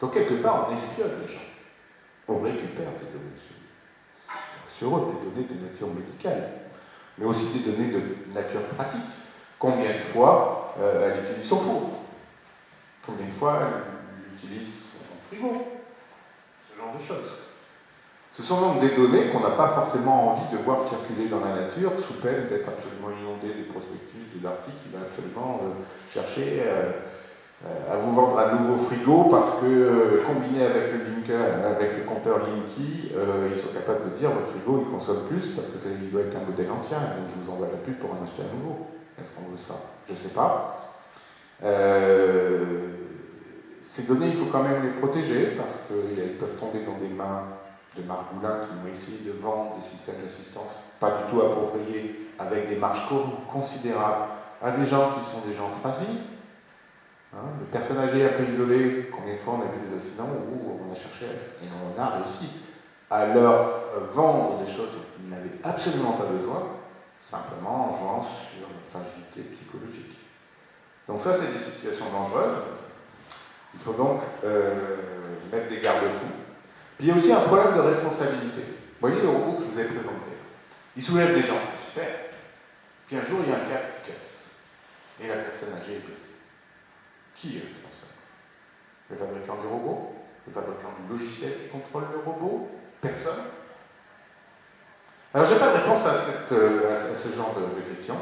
Donc, quelque part, on espionne les gens. On récupère des données sur eux, des données de nature médicale, mais aussi des données de nature pratique. Combien de fois elle utilise son four? Combien de fois elle utilise son frigo? Ce genre de choses. Ce sont donc des données qu'on n'a pas forcément envie de voir circuler dans la nature, sous peine d'être absolument inondé des prospectus de l'article qui va absolument chercher à vous vendre un nouveau frigo parce que combiné avec le compteur Linky, ils sont capables de dire votre frigo il consomme plus parce que il doit être un modèle ancien, donc je vous envoie la pub pour en acheter un nouveau. Est-ce qu'on veut ça? Je ne sais pas. Ces données, il faut quand même les protéger parce qu'elles peuvent tomber dans des mains de margoulins qui vont essayer de vendre des systèmes d'assistance pas du tout appropriés avec des marges considérables à des gens qui sont des gens fragiles. Le personne âgée un peu isolé, combien de fois on a vu des accidents où on a cherché, et on a réussi à leur vendre des choses dont ils n'avaient absolument pas besoin, simplement en jouant sur leur fragilité psychologique. Donc ça, c'est des situations dangereuses. Il faut donc mettre des garde-fous. Puis il y a aussi un problème de responsabilité. Vous voyez le robot que je vous ai présenté. Il soulève des gens, c'est super. Puis un jour, il y a un câble qui casse. Et la personne âgée est blessée. Qui est responsable? Le fabricant du robot? Le fabricant du logiciel qui contrôle le robot? Personne? Alors, je n'ai pas de réponse à ce genre de questions.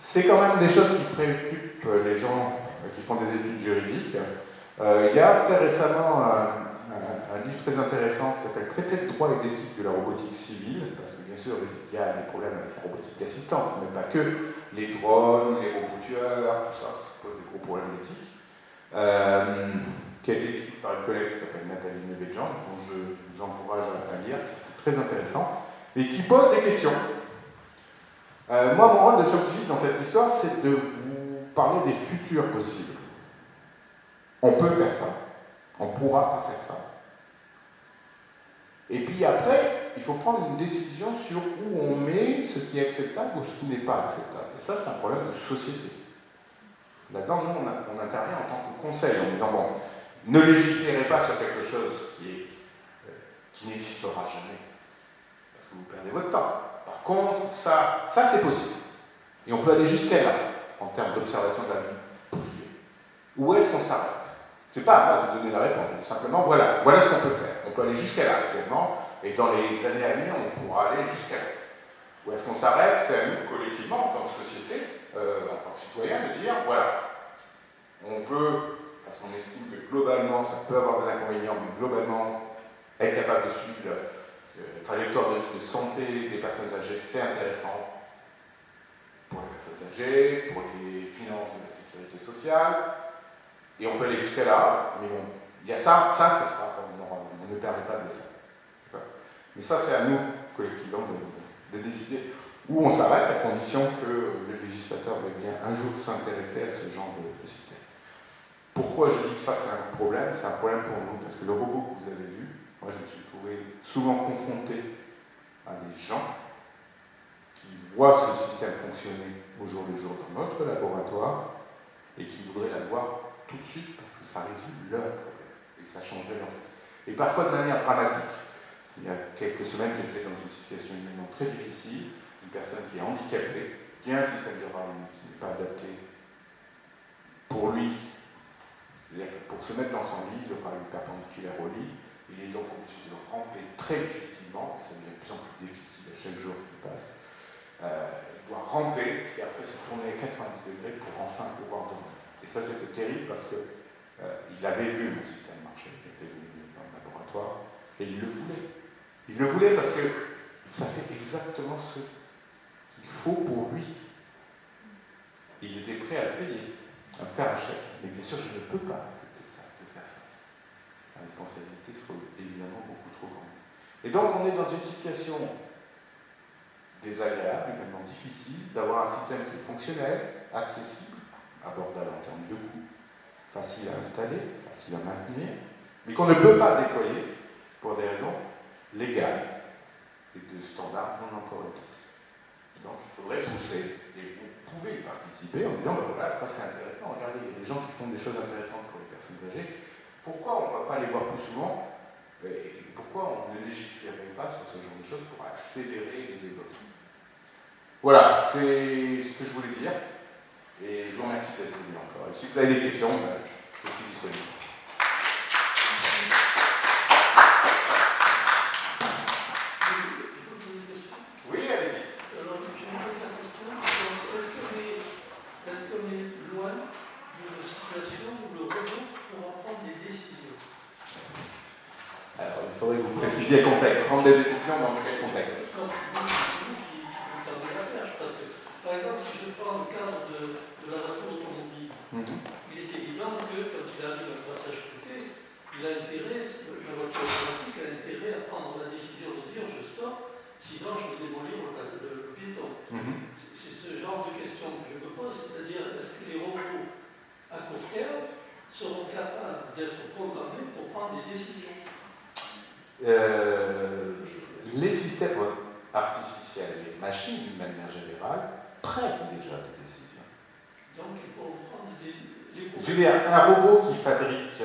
C'est quand même des choses qui préoccupent les gens qui font des études juridiques. Il y a très récemment un livre très intéressant qui s'appelle Traité de droit et d'éthique de la robotique civile, parce que bien sûr, il y a des problèmes avec la robotique d'assistance, mais pas que. Les drones, les robots tueurs, tout ça pose des gros problèmes d'éthique. Qui a été écrit par une collègue qui s'appelle Nathalie Nevedjan, dont je vous encourage à lire, c'est très intéressant, et qui pose des questions. Moi, mon rôle de scientifique dans cette histoire, c'est de vous parler des futurs possibles. On peut faire ça, on pourra pas faire ça. Et puis après, il faut prendre une décision sur où on met ce qui est acceptable ou ce qui n'est pas acceptable. Et ça, c'est un problème de société. Là-dedans, nous, on intervient en tant que conseil, en disant, bon, ne légiférez pas sur quelque chose qui n'existera jamais, parce que vous perdez votre temps. Par contre, ça c'est possible. Et on peut aller jusqu'à là, en termes d'observation de la vie privée. Où est-ce qu'on s'arrête? C'est pas à moi de donner la réponse, je dis simplement, voilà ce qu'on peut faire. On peut aller jusqu'à là actuellement, et dans les années à venir, on pourra aller jusqu'à là. Où est-ce qu'on s'arrête? C'est à nous, collectivement, en tant que société, en tant que citoyen, de dire, voilà, on veut, parce qu'on estime que globalement, ça peut avoir des inconvénients, mais globalement, être capable de suivre la trajectoire de santé des personnes âgées, c'est intéressant pour les personnes âgées, pour les finances de la sécurité sociale, et on peut aller jusqu'à là, mais bon, il y a ça sera, on ne permet pas de le faire. Mais ça, c'est à nous, collectivement, de décider où on s'arrête, à condition que le législateur veuille bien un jour s'intéresser à ce genre de système. Pourquoi je dis que ça, c'est un problème? C'est un problème pour nous, parce que le robot que vous avez vu, moi, je me suis trouvé souvent confronté à des gens qui voient ce système fonctionner au jour le jour dans notre laboratoire et qui voudraient l'avoir tout de suite parce que ça résout leur problème et ça changerait leur vie. Et parfois de manière dramatique. Il y a quelques semaines, j'étais dans une situation humainement très difficile, une personne qui est handicapée, qui a un système de RAM qui n'est pas adapté pour lui. C'est-à-dire que pour se mettre dans son lit, il aura une perpendiculaire au lit, il est donc obligé de ramper très difficilement, et ça devient de plus en plus difficile à chaque jour qui passe. Il doit ramper et après se tourner à 90 degrés pour enfin pouvoir dormir. Et ça, c'était terrible parce qu'il avait vu mon système marcher, il était venu dans le laboratoire, et il le voulait. Il le voulait parce que ça fait exactement ce qu'il faut pour lui. Il était prêt à le payer, à me faire un chèque. Mais bien sûr, je ne peux pas accepter ça, de faire ça. La responsabilité serait évidemment beaucoup trop grande. Et donc, on est dans une situation désagréable, également difficile, d'avoir un système qui est fonctionnel, accessible, abordable en termes de coût, facile à installer, facile à maintenir, mais qu'on ne peut pas déployer pour des raisons légales et de standards non encore établis. Donc il faudrait pousser, et vous pouvez participer en disant, ben voilà, ça c'est intéressant, regardez, il y a des gens qui font des choses intéressantes pour les personnes âgées, pourquoi on ne va pas les voir plus souvent, et pourquoi on ne légiférerait pas sur ce genre de choses pour accélérer les développements. Voilà, c'est ce que je voulais dire. Et je vous remercie d'être venu encore. Et si vous avez des questions, je suis disponible. Oui, allez-y. Alors, je me pose la question, est-ce qu'on est loin d'une situation où le robot pourra prendre des décisions? Alors, il faudrait que vous précisiez le contexte. Prendre des décisions dans quel contexte? Par exemple, si je prends le cadre de la voiture automobile, il est évident que quand il arrive à un passage côté, il a intérêt, la voiture automatique a intérêt à prendre la décision de dire je stoppe, sinon je vais démolir le piéton. C'est ce genre de question que je me pose, c'est-à-dire est-ce que les robots à court terme seront capables d'être programmés pour prendre des décisions? Les systèmes artificiels, les machines d'une manière générale, prennent déjà des décisions. Donc ils pourront prendre des Je veux dire, un robot qui fabrique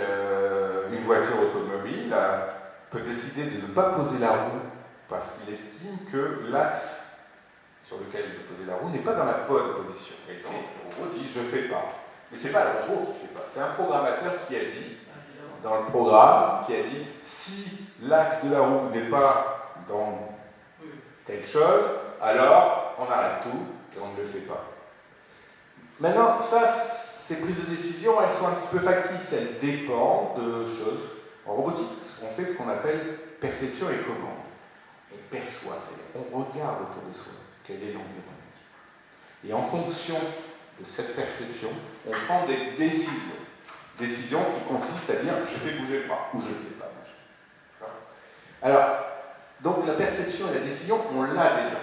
une voiture automobile peut décider de ne pas poser la roue parce qu'il estime que l'axe sur lequel il peut poser la roue n'est pas dans la bonne position. Et donc le robot dit je ne fais pas. Mais ce n'est pas le robot qui ne fait pas, c'est un programmateur qui a dit dans le programme qui a dit si l'axe de la roue n'est pas dans quelque chose, alors on arrête tout et on ne le fait pas. Maintenant, ça, ces prises de décision, elles sont un petit peu factices, elles dépendent de choses. En robotique, on fait ce qu'on appelle perception et commande. On perçoit, c'est-à-dire on regarde autour de soi quel est l'environnement. Et en fonction de cette perception, on prend des décisions. Décisions qui consistent à dire je fais bouger le bras ou je ne fais pas bouger. Alors, donc la perception et la décision, on l'a déjà.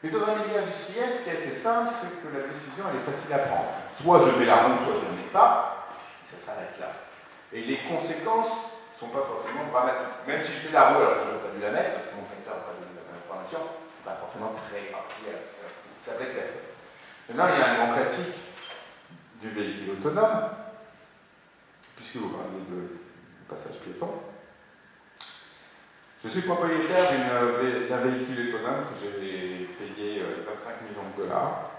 Mais dans un milieu industriel, ce qui est assez simple, c'est que la décision, elle est facile à prendre. Soit je mets la roue, soit je ne la mets pas, et ça s'arrête là. Et les conséquences ne sont pas forcément dramatiques. Même si je mets la roue alors que je n'aurais pas dû la mettre, parce que mon facteur n'a pas donné la bonne information, ce n'est pas forcément très grave. Ça blesse personne. Maintenant, il y a un grand classique du véhicule autonome, puisque vous parliez de passage piéton. Je suis propriétaire d'un véhicule autonome que j'ai payé 25 millions de dollars.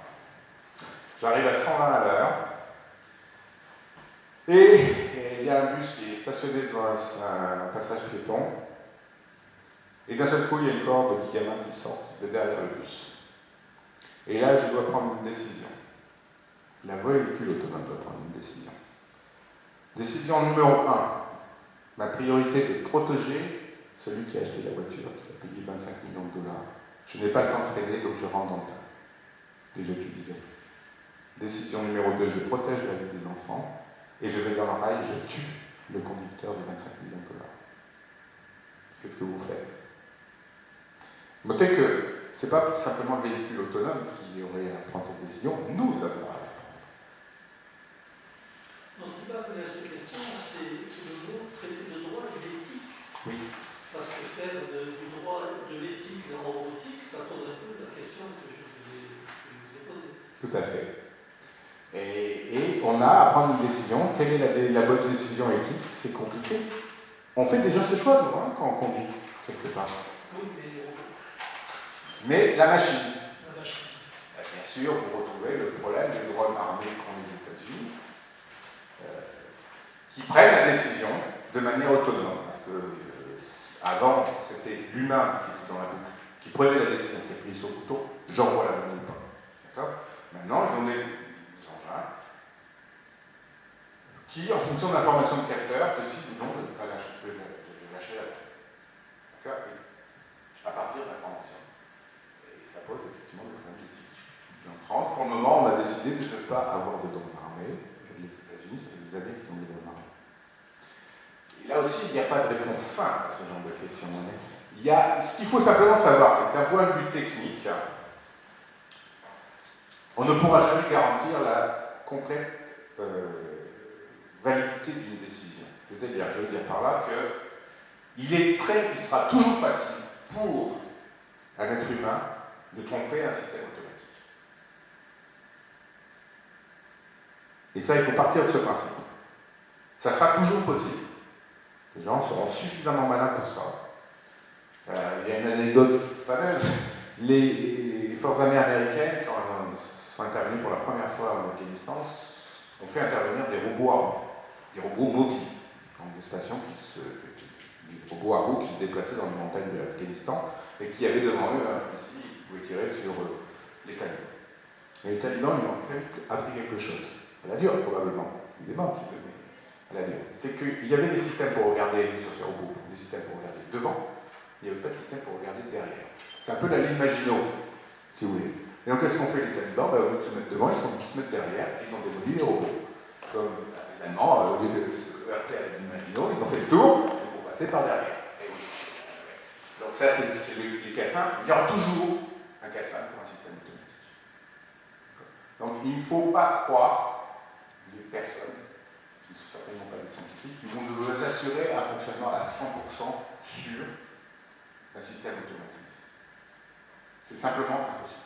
J'arrive à 120 à l'heure. Et il y a un bus qui est stationné devant un passage piéton. Et d'un seul coup, il y a une corde de gamins qui sortent de derrière le bus. Et là, je dois prendre une décision. La véhicule autonome doit prendre une décision. Décision numéro 1. Ma priorité est de protéger celui qui a acheté la voiture, qui a payé 25 millions de dollars. Je n'ai pas le temps de freiner, donc je rentre dans le tas. Déjà, tu disais. Décision numéro 2, je protège la vie des enfants, et je vais dans le rail et je tue le conducteur de 25 millions de dollars. Qu'est-ce que vous faites? Notez que ce n'est pas simplement le véhicule autonome qui aurait à prendre cette décision, nous avons à la prendre. Non, ce n'est pas la seule question, c'est le mot traité de droit et d'éthique. Oui. Parce que faire du droit de l'éthique en robotique, ça pose un peu la question que je vous ai posée. Tout à fait. Et on a à prendre une décision. Quelle est la bonne décision éthique? C'est compliqué. On fait déjà ce choix, nous, hein, quand on conduit, quelque part. Oui, mais la machine. La machine. Bien sûr, vous retrouvez le problème des droits armés qu'ont les États-Unis, qui prennent la décision de manière autonome. Parce que avant, c'était l'humain qui était dans la boucle, qui prenait la décision, qui a pris son couteau, j'envoie la bonne ou pas. D'accord? Maintenant, ils ont des engins qui, en fonction de l'information de capteur, décident ou non de lâcher la balle. D'accord? À partir de l'information. Et ça pose effectivement des problèmes d'éthique. En France, pour le moment, on a décidé de ne pas avoir de drones armés. Les États-Unis, ça fait des années qu'ils ont des drones armés. Et là aussi, il n'y a pas de réponse simple à ce genre de questions. Ce qu'il faut simplement savoir, c'est que d'un point de vue technique, on ne pourra jamais garantir la complète validité d'une décision. C'est-à-dire, je veux dire par là qu'il sera toujours facile pour un être humain de tromper un système automatique. Et ça, il faut partir de ce principe. Ça sera toujours possible. Les gens seront suffisamment malins pour ça. Il y a une anecdote fameuse. Les forces armées américaines, quand elles sont intervenues pour la première fois en Afghanistan, ont fait intervenir des robots armés, des robots mobiles, donc des stations des robots à roues qui se déplaçaient dans les montagnes de l'Afghanistan et qui avaient devant eux un fusil qui pouvait tirer sur les talibans. Et les talibans, ils ont très vite appris quelque chose. À la dure, probablement. Ils étaient morts, je sais pas, mais à la dure. C'est qu'il y avait des systèmes pour regarder sur ces robots, des systèmes pour regarder devant, il n'y avait pas de système pour regarder derrière. C'est un peu la ligne Maginot, si vous voulez. Et donc, qu'est-ce qu'ont fait les talibans? Au lieu de se mettre devant, ils se mettent derrière, ils ont démoli les robots. Comme les Allemands, au lieu de se heurter à la ligne Maginot, ils ont fait le tour pour passer par derrière. Donc ça, c'est les cas simples. Il y aura toujours un cas simple pour un système automatique. Donc il ne faut pas croire les personnes, qui ne sont certainement pas des scientifiques, qui vont nous assurer un fonctionnement à 100% sur un système automatique. C'est simplement impossible.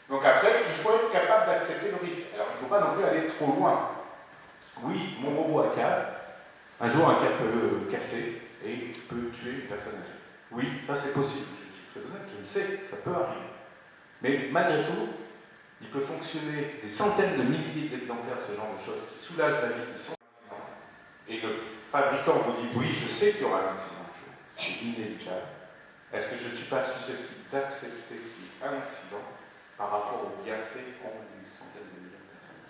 Donc après, il faut être capable d'accepter le risque. Alors il ne faut pas non plus aller trop loin. Oui, mon robot à câble, un jour un câble peut casser et peut tuer une personne âgée. Oui, ça c'est possible, je suis très honnête, je le sais, ça peut arriver. Mais malgré tout, il peut fonctionner des centaines de milliers d'exemplaires, ce genre de choses, qui soulagent la vie de 100 accidents. Et le fabricant vous dit, oui, je sais qu'il y aura un accident un jour, c'est inévitable. Est-ce que je ne suis pas susceptible d'accepter qu'il y ait un accident par rapport aux bienfaits qu'ont des centaines de millions de personnes?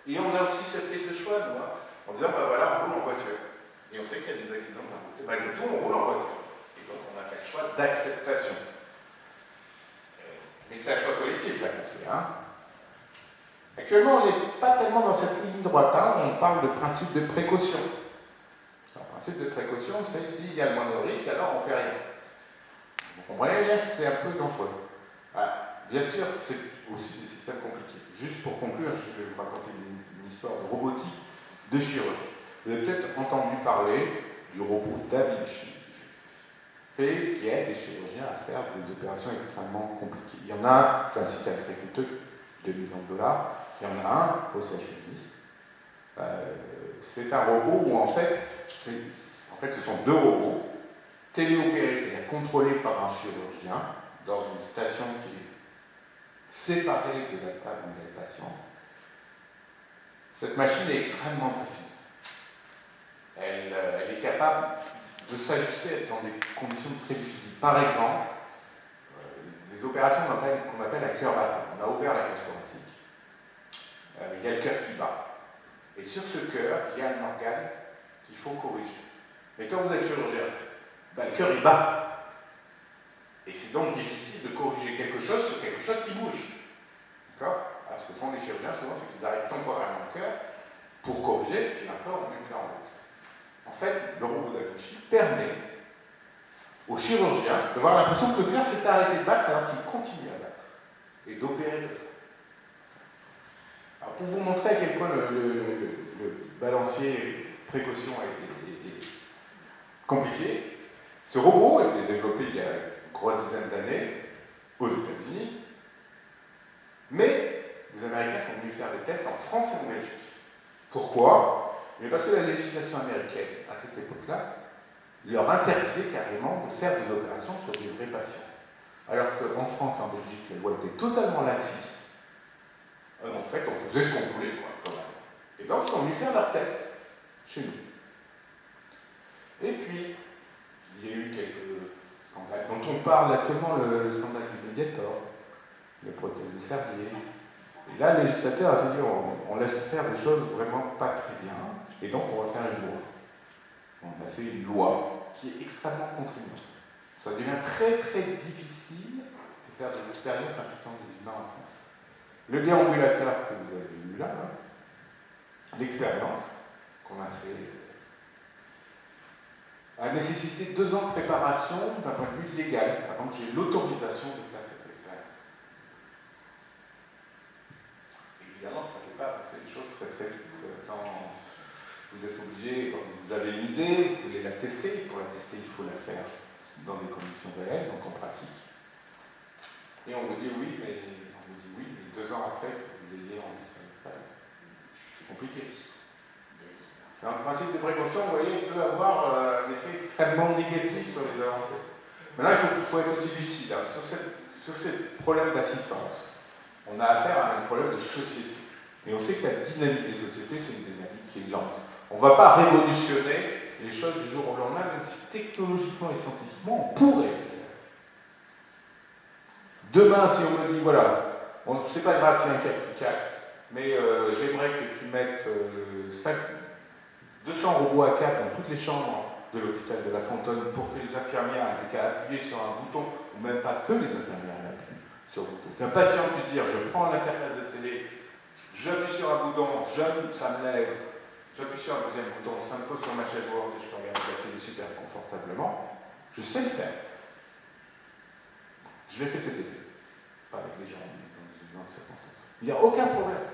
Et on a aussi fait ce choix, nous, en disant, ben voilà, on roule en voiture. Et on sait qu'il y a des accidents de la route. Malgré tout, on roule en voiture. Et donc, on a fait le choix d'acceptation. Mais c'est un choix collectif, là, qu'on fait. Actuellement, on n'est pas tellement dans cette ligne droite. On parle de principe de précaution. Le principe de précaution, c'est s'il y a le moindre risque, alors on ne fait rien. Vous comprenez bien que c'est un peu dangereux. Voilà. Bien sûr, c'est aussi des systèmes compliqués. Juste pour conclure, je vais vous raconter une histoire de robotique de chirurgie. Vous avez peut-être entendu parler du robot Da Vinci, qui aide les chirurgiens à faire des opérations extrêmement compliquées. Il y en a, c'est un système très coûteux, 2 millions de dollars. Il y en a un au CHU de Nice. C'est un robot où en fait, ce sont deux robots téléopérés, c'est-à-dire contrôlés par un chirurgien dans une station qui est séparée de la table où est le patient. Cette machine est extrêmement précise. Elle est capable de s'ajuster dans des conditions très difficiles. Par exemple, les opérations qu'on appelle à cœur battant. On a ouvert la cage thoracique. Il y a le cœur qui bat. Et sur ce cœur, il y a un organe qu'il faut corriger. Mais quand vous êtes chirurgien, le cœur il bat. Et c'est donc difficile de corriger quelque chose sur quelque chose qui bouge. D'accord? Alors ce que font les chirurgiens souvent, c'est qu'ils arrêtent temporairement le cœur pour corriger, puis après on met le cœur en route. En fait, le robot Da Vinci permet au chirurgien d'avoir l'impression que le cœur s'est arrêté de battre alors qu'il continue à battre et d'opérer comme ça. Alors pour vous montrer à quel point le balancier précaution a été compliqué, ce robot a été développé il y a une grosse dizaine d'années aux États-Unis, mais les Américains sont venus faire des tests en France et en Belgique. Pourquoi? Mais parce que la législation américaine, à cette époque-là, leur interdisait carrément de faire des opérations sur des vrais patients. Alors qu'en France et en Belgique, la loi était totalement laxiste. En fait, on faisait ce qu'on voulait, quoi, quand même. Et donc, ils sont venus faire leurs tests chez nous. Et puis, il y a eu quelques scandales dont on parle actuellement, le scandale du Mediator, les prothèses de cervier. Et là, le législateur a dit on laisse faire des choses vraiment pas très bien, et donc on va faire une loi. On a fait une loi qui est extrêmement contraignante. Ça devient très très difficile de faire des expériences impliquant des humains en France. Le déambulateur que vous avez vu là, l'expérience qu'on a fait, a nécessité 2 ans de préparation d'un point de vue légal, avant que j'ai l'autorisation de faire cette expérience. Évidemment, ça ne fait pas passer les choses très très vite. Quand vous êtes obligé, quand vous avez une idée, vous voulez la tester. Pour la tester, il faut la faire dans des conditions réelles, donc en pratique. Et on vous dit oui, mais 2 ans après, vous ayez envie de faire l'expérience. C'est compliqué. Alors, le principe de précaution, vous voyez, peut avoir un effet extrêmement négatif sur les avancées. Maintenant, il faut être aussi lucide. Sur ces problèmes d'assistance, on a affaire à un problème de société. Et on sait que la dynamique des sociétés, c'est une dynamique qui est lente. On ne va pas révolutionner les choses du jour au lendemain, même si technologiquement et scientifiquement, on pourrait le faire. Demain, si on me dit, voilà, c'est pas grave s'il y a un câble qui casse, mais j'aimerais que tu mettes 200 robots à câble dans toutes les chambres de l'hôpital de La Fontaine pour que les infirmières aient qu'à appuyer sur un bouton, ou même pas que les infirmières appuient sur le bouton. Qu'un patient puisse dire, je prends l'interface de télé, j'appuie sur un bouton, ça me lève, j'appuie sur un deuxième bouton, ça me pose sur ma chaise Word et je peux regarder la télé super confortablement. Je sais le faire. Je l'ai fait cet été. Pas avec les gens dans cette circonstance. Il n'y a aucun problème.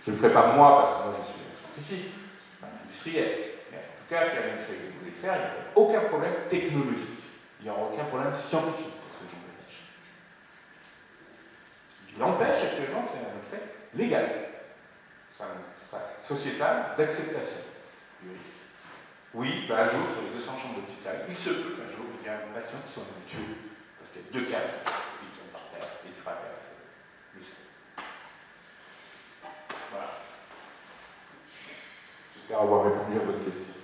Je ne le ferai pas moi parce que moi je suis un scientifique, un industriel. Mais en tout cas, si un industriel voulait le faire, il n'y a aucun problème technologique. Il n'y aura aucun problème scientifique pour ce genre de tâches. Ce qui l'empêche actuellement, c'est un fait légal. C'est un fait sociétal d'acceptation du risque. Oui, un jour, sur les 200 chambres d'hôpital, il se peut qu'un jour, il y ait un patient qui soit tué. Parce qu'il y a 2 câbles qui tombent par terre et il se fracasse. J'espère avoir répondu à votre question.